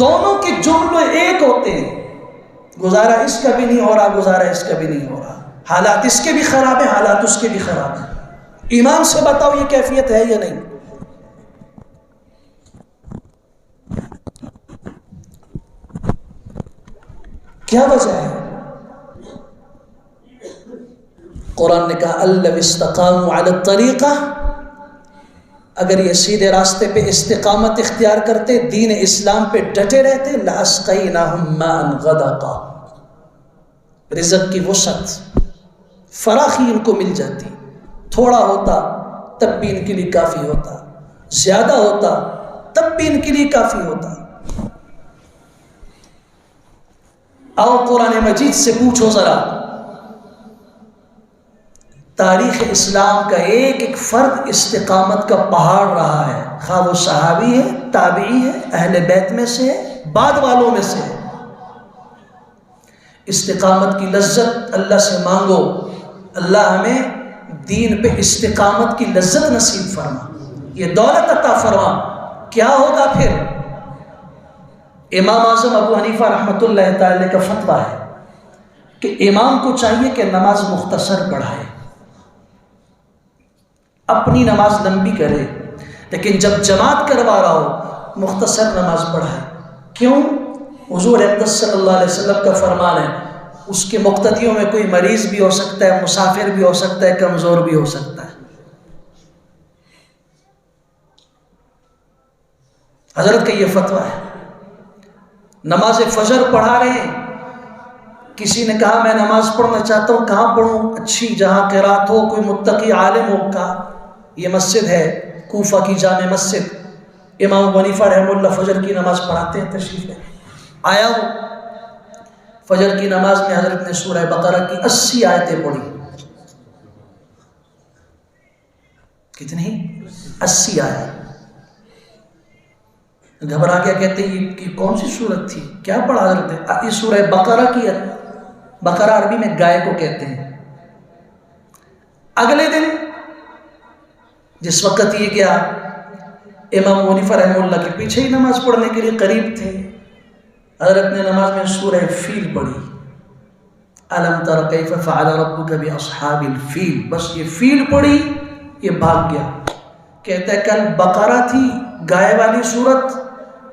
دونوں کے جملے ایک ہوتے ہیں، گزارا اس کا بھی نہیں ہو رہا، گزارا اس کا بھی نہیں ہو رہا، حالات اس کے بھی خراب ہیں، حالات اس کے بھی خراب ہیں۔ ایمان سے بتاؤ یہ کیفیت ہے یا نہیں؟ کیا وجہ ہے؟ قرآن نے کہا الَّذِينَ اسْتَقَامُوا عَلَى الطَّرِيقَةِ اگر یہ سیدھے راستے پہ استقامت اختیار کرتے، دین اسلام پہ ڈٹے رہتے، لَأَسْقَيْنَاهُمْ مَاءً غَدَقًا، رزق کی وسعت، فراخی ان کو مل جاتی، تھوڑا ہوتا تب بھی ان کے لیے کافی ہوتا، زیادہ ہوتا تب بھی ان کے لیے کافی ہوتا۔ آؤ قرآن مجید سے پوچھو ذرا، تاریخ اسلام کا ایک ایک فرد استقامت کا پہاڑ رہا ہے، خواہ وہ صحابی ہے، تابعی ہے، اہل بیت میں سے ہے، بعد والوں میں سے ہے۔ استقامت کی لذت اللہ سے مانگو، اللہ ہمیں دین پہ استقامت کی لذت نصیب فرما، یہ دولت عطا فرما۔ کیا ہوگا پھر؟ امام اعظم ابو حنیفہ رحمۃ اللہ تعالی کا فتویٰ ہے کہ امام کو چاہیے کہ نماز مختصر پڑھائے، اپنی نماز لمبی کرے، لیکن جب جماعت کروا رہا ہو مختصر نماز پڑھائے۔ کیوں؟ حضور اقدس صلی اللہ علیہ وسلم کا فرمان ہے، اس کے مقتدیوں میں کوئی مریض بھی ہو سکتا ہے، مسافر بھی ہو سکتا ہے، کمزور بھی ہو سکتا ہے۔ حضرت کا یہ فتویٰ ہے۔ نماز فجر پڑھا رہے ہیں، کسی نے کہا میں نماز پڑھنا چاہتا ہوں، کہاں پڑھوں؟ اچھی جہاں قرات ہو، کوئی متقی عالم ہو۔ کہا یہ مسجد ہے کوفہ کی جامع مسجد، امام ابو حنیفہ رحمہ اللہ فجر کی نماز پڑھاتے ہیں، تشریف لے آیا ہو۔ فجر کی نماز میں حضرت نے سورہ بقرہ کی 80 آیتیں پڑھی۔ کتنی؟ 80 آیت۔ گھبرا گیا، کہتے ہیں یہ کون سی سورت تھی، کیا پڑھا حضرت نے؟ یہ سورہ بقرہ کی ہے۔ بقرہ عربی میں گائے کو کہتے ہیں۔ اگلے دن جس وقت یہ گیا، امام ابو حنیفہ رحمہ اللہ کے پیچھے ہی نماز پڑھنے کے لیے قریب تھے، حضرت نے نماز میں سورہ فیل پڑھی، الم تر کیف فعل ربک باصحاب الفیل، بس یہ فیل پڑھی، یہ بھاگ گیا۔ کہتا ہے کل بقرہ تھی گائے والی صورت،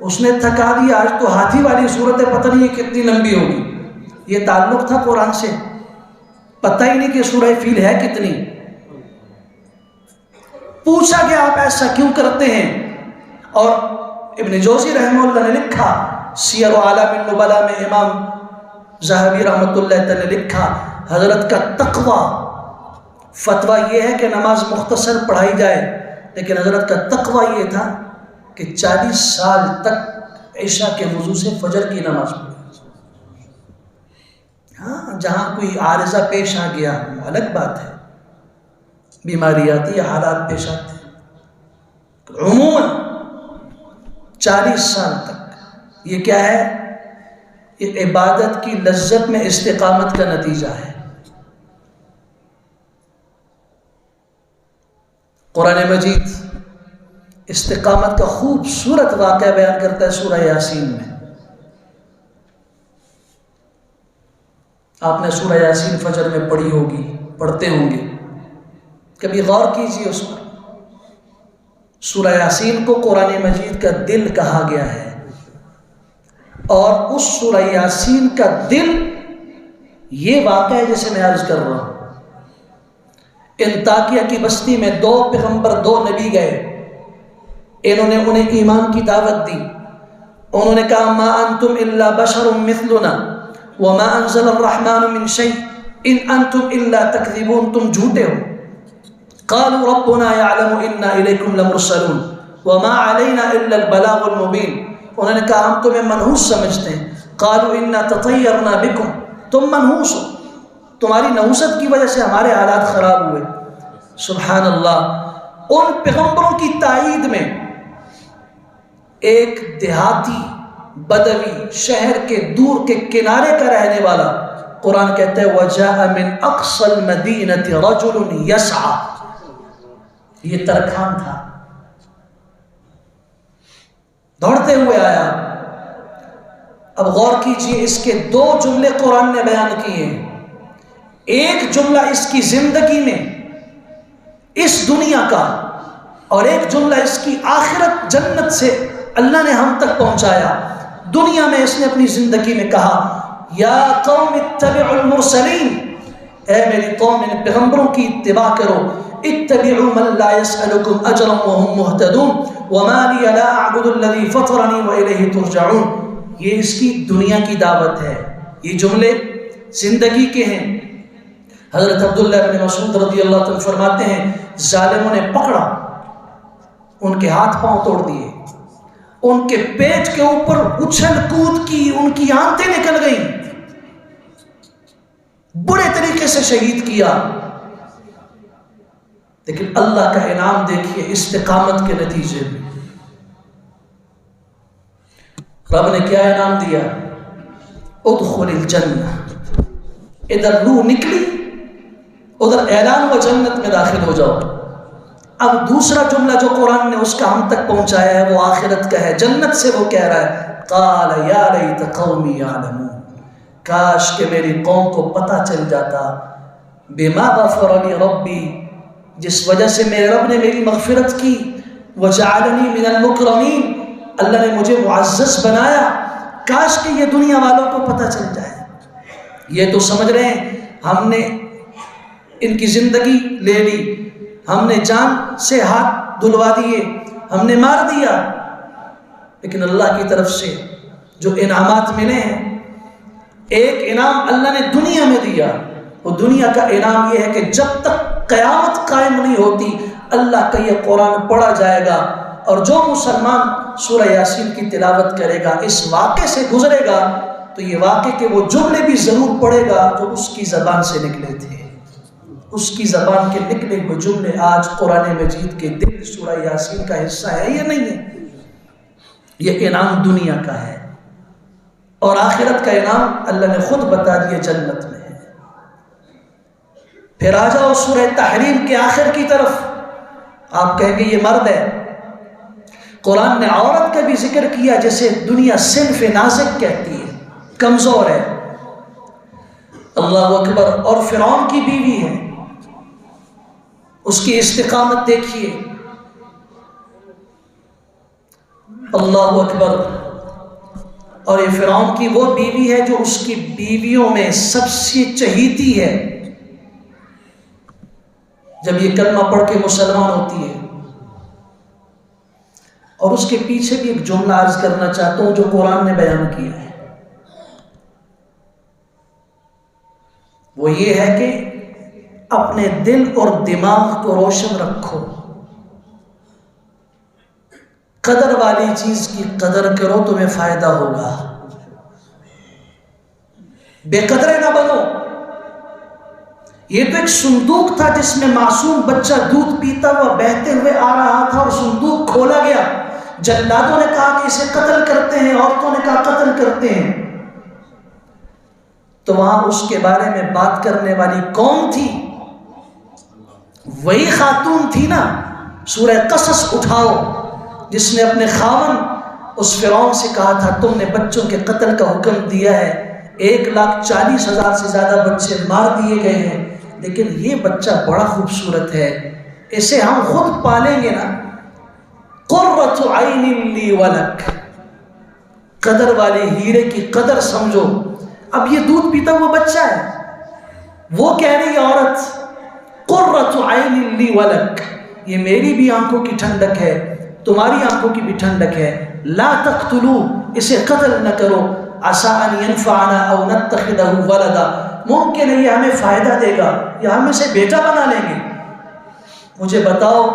اس نے تھکا دیا، آج تو ہاتھی والی صورت ہے، پتہ نہیں یہ کتنی لمبی ہوگی۔ یہ تعلق تھا قرآن سے، پتہ ہی نہیں کہ سورہ فیل ہے کتنی۔ پوچھا کہ آپ ایسا کیوں کرتے ہیں؟ اور ابن جوزی رحمہ اللہ نے لکھا، سیر اعلام النبلاء میں امام ذہبی رحمۃ اللہ تعالی لکھا، حضرت کا تقویٰ، فتویٰ یہ ہے کہ نماز مختصر پڑھائی جائے، لیکن حضرت کا تقویٰ یہ تھا کہ 40 سال تک عشاء کے وضو سے فجر کی نماز پڑھی۔ ہاں جہاں کوئی عارضہ پیش آ گیا الگ بات ہے، بیماری آتی ہے، حالات پیش آتے ہیں، عموماً 40 سال تک۔ یہ کیا ہے؟ یہ عبادت کی لذت میں استقامت کا نتیجہ ہے۔ قرآن مجید استقامت کا خوبصورت واقعہ بیان کرتا ہے سورہ یاسین میں۔ آپ نے سورہ یاسین فجر میں پڑھی ہوگی، پڑھتے ہوں گے، کبھی غور کیجیے اس پر۔ سورہ یاسین کو قرآن مجید کا دل کہا گیا ہے، اور اس سورہ یاسین کا دل یہ واقعہ ہے جسے میں عرض کر رہا ہوں۔ انطاکیہ کی بستی میں 2 پیغمبر، 2 نبی گئے، انہوں نے انہیں ایمان کی دعوت دی۔ انہوں نے کہا ما انتم الا بشر مثلنا وما انزل الرحمن من شيء ان انتم الا تكذبون، تم جھوٹے ہو۔ قالوا ربنا يعلم انا اليكم لمرسلون وما علينا الا البلاغ المبين، انہوں نے کہا ہم تمہیں منحوس سمجھتے ہیں۔ قالوا انا تطيرنا بكم، تم منحوس ہو، تمہاری نحوست کی وجہ سے ہمارے حالات خراب ہوئے۔ سبحان اللہ۔ ان پیغمبروں کی تائید میں ایک دیہاتی بدوی، شہر کے دور کے کنارے کا رہنے والا، قرآن کہتا ہے وَجَاءَ مِنْ أَقْصَى الْمَدِينَةِ رَجُلٌ يَسْعَى، یہ ترکھان تھا، دوڑتے ہوئے آیا۔ اب غور کیجئے، اس کے 2 جملے قرآن نے بیان کیے ہیں۔ ایک جملہ اس کی زندگی میں، اس دنیا کا، اور ایک جملہ اس کی آخرت، جنت سے اللہ نے ہم تک پہنچایا۔ دنیا میں اس نے اپنی زندگی میں کہا یا قوم اتبعوا المرسلین، اے میری قوم ان پیغمبروں کی اتباع کرو، اتبعوا من لا يسألكم اجرا وهم مهتدون وما لي لا اعبد الذي فطرني واليه ترجعون. یہ اس کی دنیا کی دعوت ہے. یہ جملے زندگی کے ہیں. حضرت عبداللہ بن مسعود رضی اللہ عنہ فرماتے ہیں ظالموں نے پکڑا, ان کے ہاتھ پاؤں توڑ دیے, ان کے پیٹ کے اوپر اچھل کود کی, ان کی آنتیں نکل گئیں, برے طریقے سے شہید کیا. لیکن اللہ کا انعام دیکھیے استقامت کے نتیجے میں. رب نے کیا انعام دیا؟ ادخل الجنہ. ادھر روح نکلی, ادھر اعلان ہوا جنت میں داخل ہو جاؤ. اب دوسرا جملہ جو قرآن نے اس کا ہم تک پہنچایا ہے وہ آخرت کا ہے. جنت سے وہ کہہ رہا ہے قال یا لیت قومی یعلمون, کاش کہ میری قوم کو پتہ چل جاتا, بما غفر لی ربی, جس وجہ سے میرے رب نے میری مغفرت کی, وجعلنی من المکرمین, اللہ نے مجھے معزز بنایا. کاش کہ یہ دنیا والوں کو پتہ چل جائے. یہ تو سمجھ رہے ہیں ہم نے ان کی زندگی لے لی, ہم نے جان سے ہاتھ دھلوا دیے, ہم نے مار دیا. لیکن اللہ کی طرف سے جو انعامات ملے ہیں, ایک انعام اللہ نے دنیا میں دیا. وہ دنیا کا انعام یہ ہے کہ جب تک قیامت قائم نہیں ہوتی اللہ کا یہ قرآن پڑھا جائے گا, اور جو مسلمان سورہ یاسین کی تلاوت کرے گا, اس واقعے سے گزرے گا, تو یہ واقعے کے وہ جملے بھی ضرور پڑھے گا جو اس کی زبان سے نکلے تھے. اس کی زبان کے نکلے ہوئے جملے آج قرآن مجید کے دل سورہ یاسین کا حصہ ہے یا نہیں ہے؟ یہ انعام دنیا کا ہے. اور آخرت کا انعام اللہ نے خود بتا دیا جنت میں ہے. پھر آ جاؤ سورہ تحریم کے آخر کی طرف. آپ کہیں گے یہ مرد ہے, قرآن نے عورت کا بھی ذکر کیا جیسے دنیا صنف نازک کہتی ہے, کمزور ہے. اللہ اکبر. اور فرعون کی بیوی ہے, اس کی استقامت دیکھیے. اللہ اکبر. اور یہ فرعون کی وہ بیوی ہے جو اس کی بیویوں میں سب سے چہیتی ہے. جب یہ کلمہ پڑھ کے مسلمان ہوتی ہے. اور اس کے پیچھے بھی ایک جملہ عرض کرنا چاہتا ہوں جو قرآن نے بیان کیا ہے. وہ یہ ہے کہ اپنے دل اور دماغ کو روشن رکھو, قدر والی چیز کی قدر کرو, تمہیں فائدہ ہوگا. بے قدرے نہ بنو. یہ تو ایک صندوق تھا جس میں معصوم بچہ دودھ پیتا ہوا بہتے ہوئے آ رہا تھا, اور صندوق کھولا گیا. جلادوں نے کہا کہ اسے قتل کرتے ہیں, عورتوں نے کہا قتل کرتے ہیں. تو وہاں اس کے بارے میں بات کرنے والی کون تھی؟ وہی خاتون تھی نا. سورہ قصص اٹھاؤ, جس نے اپنے خاون اس فرعون سے کہا تھا تم نے بچوں کے قتل کا حکم دیا ہے, 1,40,000 سے زیادہ بچے مار دیے گئے ہیں, لیکن یہ بچہ بڑا خوبصورت ہے, اسے ہم خود پالیں گے نا. قرۃ عین لی ولک, قدر والے ہیرے کی قدر سمجھو. اب یہ دودھ پیتا ہوا بچہ ہے, وہ کہہ رہی ہے عورت قرۃ عین لی ولک, یہ میری بھی آنکھوں کی ٹھنڈک ہے, تمہاری آنکھوں کی بھی ٹھنڈک ہے. لا تقتلوا, اسے قتل نہ کرو. عسیٰ ان ینفعنا او نتخذہ ولدا, ممکن ہے یہ ہمیں فائدہ دے گا یا ہم اسے بیٹا بنا لیں گے. مجھے بتاؤ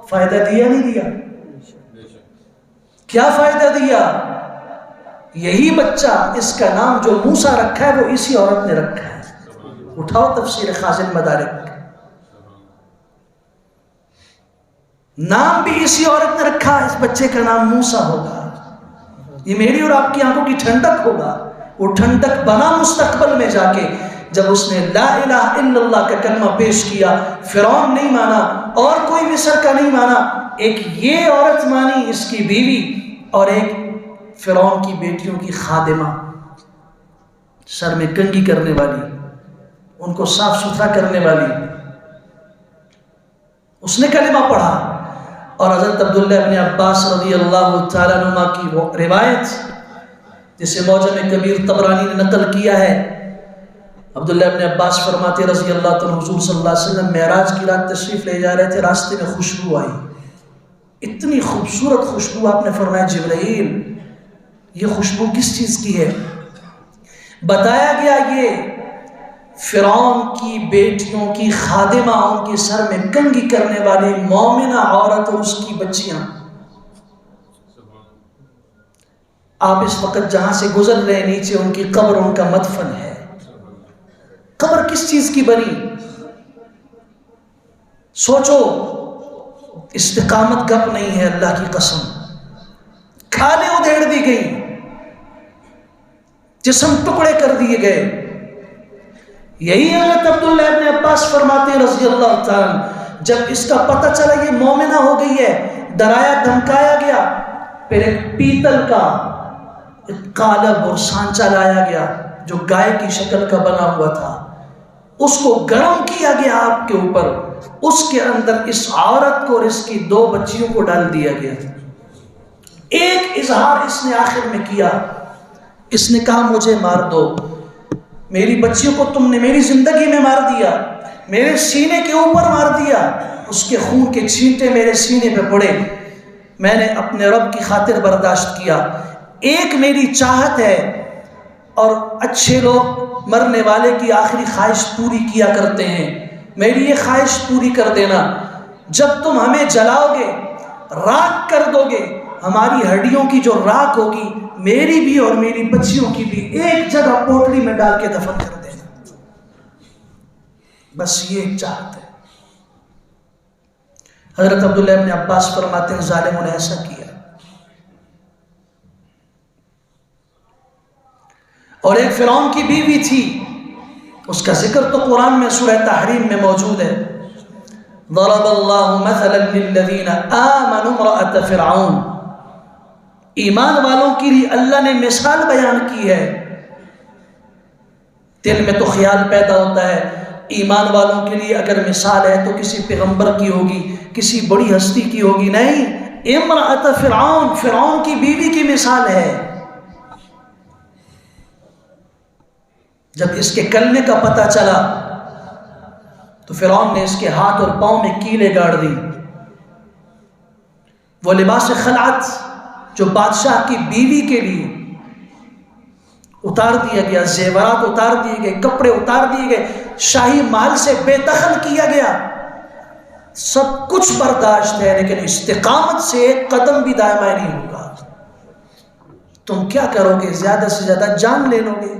فائدہ دیا نہیں دیا؟ کیا فائدہ دیا؟ یہی بچہ, اس کا نام جو موسیٰ رکھا ہے وہ اسی عورت نے رکھا ہے. اٹھاؤ تفسیر خازن مدارک, نام بھی اسی عورت نے رکھا. اس بچے کا نام موسیٰ ہوگا. یہ میری اور آپ کی آنکھوں کی ٹھنڈک ہوگا. وہ ٹھنڈک بنا مستقبل میں جا کے جب اس نے لا الہ الا اللہ کا کلمہ پیش کیا. فرعون نہیں مانا, اور کوئی مصر کا نہیں مانا, ایک یہ عورت مانی, اس کی بیوی, اور ایک فرعون کی بیٹیوں کی خادمہ, سر میں کنگھی کرنے والی, ان کو صاف ستھرا کرنے والی. اس نے کلمہ پڑھا. اور حضرت عبداللہ ابن عباس رضی اللہ تعالیٰ عنہ کی وہ روایت جسے معجم کبیر طبرانی نے نقل کیا ہے, عبداللہ ابن عباس فرماتے رضی اللہ تعالیٰ حضور صلی اللہ علیہ وسلم معراج کی رات تشریف لے جا رہے تھے، راستے میں خوشبو آئی، اتنی خوبصورت خوشبو، آپ نے فرمایا جبرائیل یہ خوشبو کس چیز کی ہے؟ بتایا گیا یہ فرعون کی بیٹیوں کی خادمہ، ان کے سر میں کنگھی کرنے والی مومنہ عورت اور اس کی بچیاں. آپ اس وقت جہاں سے گزر رہے ہیں نیچے ان کی قبر، ان کا مدفن ہے. قبر کس چیز کی بنی؟ سوچو، استقامت گپ نہیں ہے، اللہ کی قسم. کھالیں ادھیڑ دی گئی، جسم ٹکڑے کر دیے گئے. یہی حضرت عبداللہ ابن عباس فرماتے ہیں رضی اللہ تعالیٰ، جب اس کا پتہ چلا یہ مومنہ ہو گئی ہے، ڈرایا دھمکایا گیا، پھر ایک پیتل کا ایک قالب اور سانچہ لایا گیا جو گائے کی شکل کا بنا ہوا تھا، اس کو گرم کیا گیا آپ کے اوپر، اس کے اندر اس عورت کو اور اس کی 2 بچیوں کو ڈال دیا گیا. ایک اظہار اس نے آخر میں کیا، اس نے کہا مجھے مار دو، میری بچیوں کو تم نے میری زندگی میں مار دیا، میرے سینے کے اوپر مار دیا، اس کے خون کے چھینٹے میرے سینے پہ پڑے، میں نے اپنے رب کی خاطر برداشت کیا. ایک میری چاہت ہے، اور اچھے لوگ مرنے والے کی آخری خواہش پوری کیا کرتے ہیں، میری یہ خواہش پوری کر دینا، جب تم ہمیں جلاؤ گے، راکھ کر دو گے، ہماری ہڈیوں کی جو راکھ ہوگی میری بھی اور میری بچیوں کی بھی ایک جگہ پوٹلی میں ڈال کے دفن کر دینا. بس یہ ایک چاہت ہے. حضرت عبداللہ ابن عباس فرماتے ہیں ظالموں نے ایسا کیا. اور ایک فرعون کی بیوی تھی، اس کا ذکر تو قرآن میں سورہ تحریم میں موجود ہے. ضرب اللہ مثلا للذین آمنوا امرأة فرعون، ایمان والوں کے لیے اللہ نے مثال بیان کی ہے. دل میں تو خیال پیدا ہوتا ہے ایمان والوں کے لیے اگر مثال ہے تو کسی پیغمبر کی ہوگی، کسی بڑی ہستی کی ہوگی. نہیں، امرأة فرعون، فرعون کی بیوی کی مثال ہے. جب اس کے کلمے کا پتہ چلا تو فرعون نے اس کے ہاتھ اور پاؤں میں کیلیں گاڑ دی. وہ لباس خلعت جو بادشاہ کی بیوی کے لیے اتار دیا گیا، زیورات اتار دیے گئے، کپڑے اتار دیے گئے، شاہی محل سے بے دخل کیا گیا، سب کچھ برداشت ہے، لیکن استقامت سے ایک قدم بھی دائمہ نہیں ہوگا. تم کیا کرو گے؟ زیادہ سے زیادہ جان لے لو گے.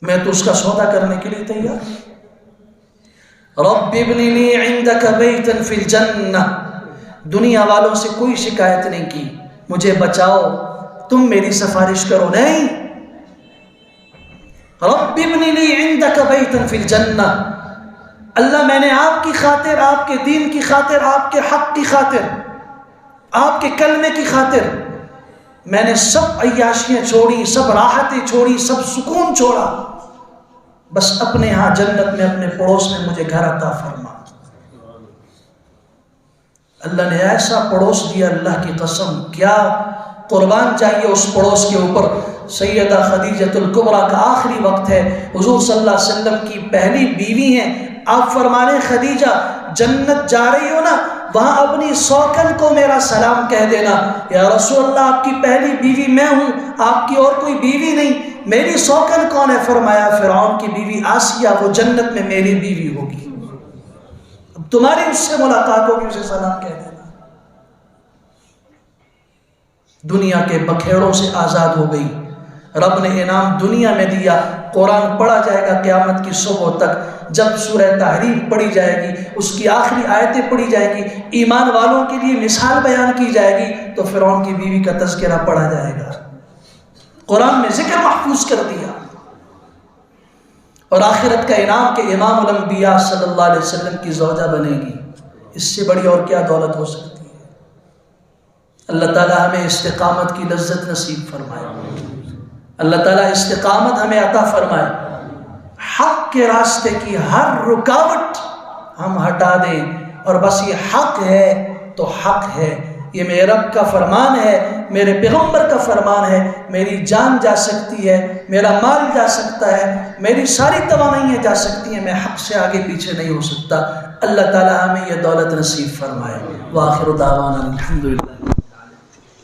میں تو اس کا سودا کرنے کے لیے تیار. رب ابن لی عندک بیتا فی الجنہ، دنیا والوں سے کوئی شکایت نہیں کی، مجھے بچاؤ، تم میری سفارش کرو. نہیں، رب ابن لی عندک بیتا فی الجنہ، اللہ میں نے آپ کی خاطر، آپ کے دین کی خاطر، آپ کے حق کی خاطر، آپ کے کلمے کی خاطر میں نے سب عیاشیاں چھوڑی، سب راحتیں چھوڑی، سب سکون چھوڑا، بس اپنے ہاں جنت میں اپنے پڑوس میں مجھے گھر عطا فرما. اللہ نے ایسا پڑوس دیا، اللہ کی قسم، کیا قربان چاہیے اس پڑوس کے اوپر. سیدہ خدیجۃ الکبریٰ کا آخری وقت ہے، حضور صلی اللہ علیہ وسلم کی پہلی بیوی ہیں. آپ فرمانے خدیجہ جنت جا رہی ہو نا، وہاں اپنی سوکن کو میرا سلام کہہ دینا. یا رسول اللہ، آپ کی پہلی بیوی میں ہوں، آپ کی اور کوئی بیوی نہیں، میری سوکن کون ہے؟ فرمایا فرعون کی بیوی آسیہ، وہ جنت میں میری بیوی ہوگی، اب تمہاری اس سے ملاقات ہوگی، اسے سلام کہہ دینا. دنیا کے بکھیڑوں سے آزاد ہو گئی، رب نے انعام دنیا میں دیا. قرآن پڑھا جائے گا قیامت کی صبح تک، جب سورہ تحریم پڑھی جائے گی، اس کی آخری آیتیں پڑھی جائے گی، ایمان والوں کے لیے مثال بیان کی جائے گی، تو فرعون کی بیوی کا تذکرہ پڑھا جائے گا. قرآن میں ذکر محفوظ کر دیا. اور آخرت کا انعام کہ امام الانبیاء صلی اللہ علیہ وسلم کی زوجہ بنے گی. اس سے بڑی اور کیا دولت ہو سکتی ہے؟ اللہ تعالیٰ ہمیں استقامت کی لذت نصیب فرمائے، اللہ تعالیٰ استقامت ہمیں عطا فرمائے. حق کے راستے کی ہر رکاوٹ ہم ہٹا دیں، اور بس یہ حق ہے تو حق ہے، یہ میرے رب کا فرمان ہے، میرے پیغمبر کا فرمان ہے، میری جان جا سکتی ہے، میرا مال جا سکتا ہے، میری ساری توانائیاں جا سکتی ہیں، میں حق سے آگے پیچھے نہیں ہو سکتا۔ اللہ تعالیٰ ہمیں یہ دولت نصیب فرمائے۔ وآخر دعوانا الحمدللہ۔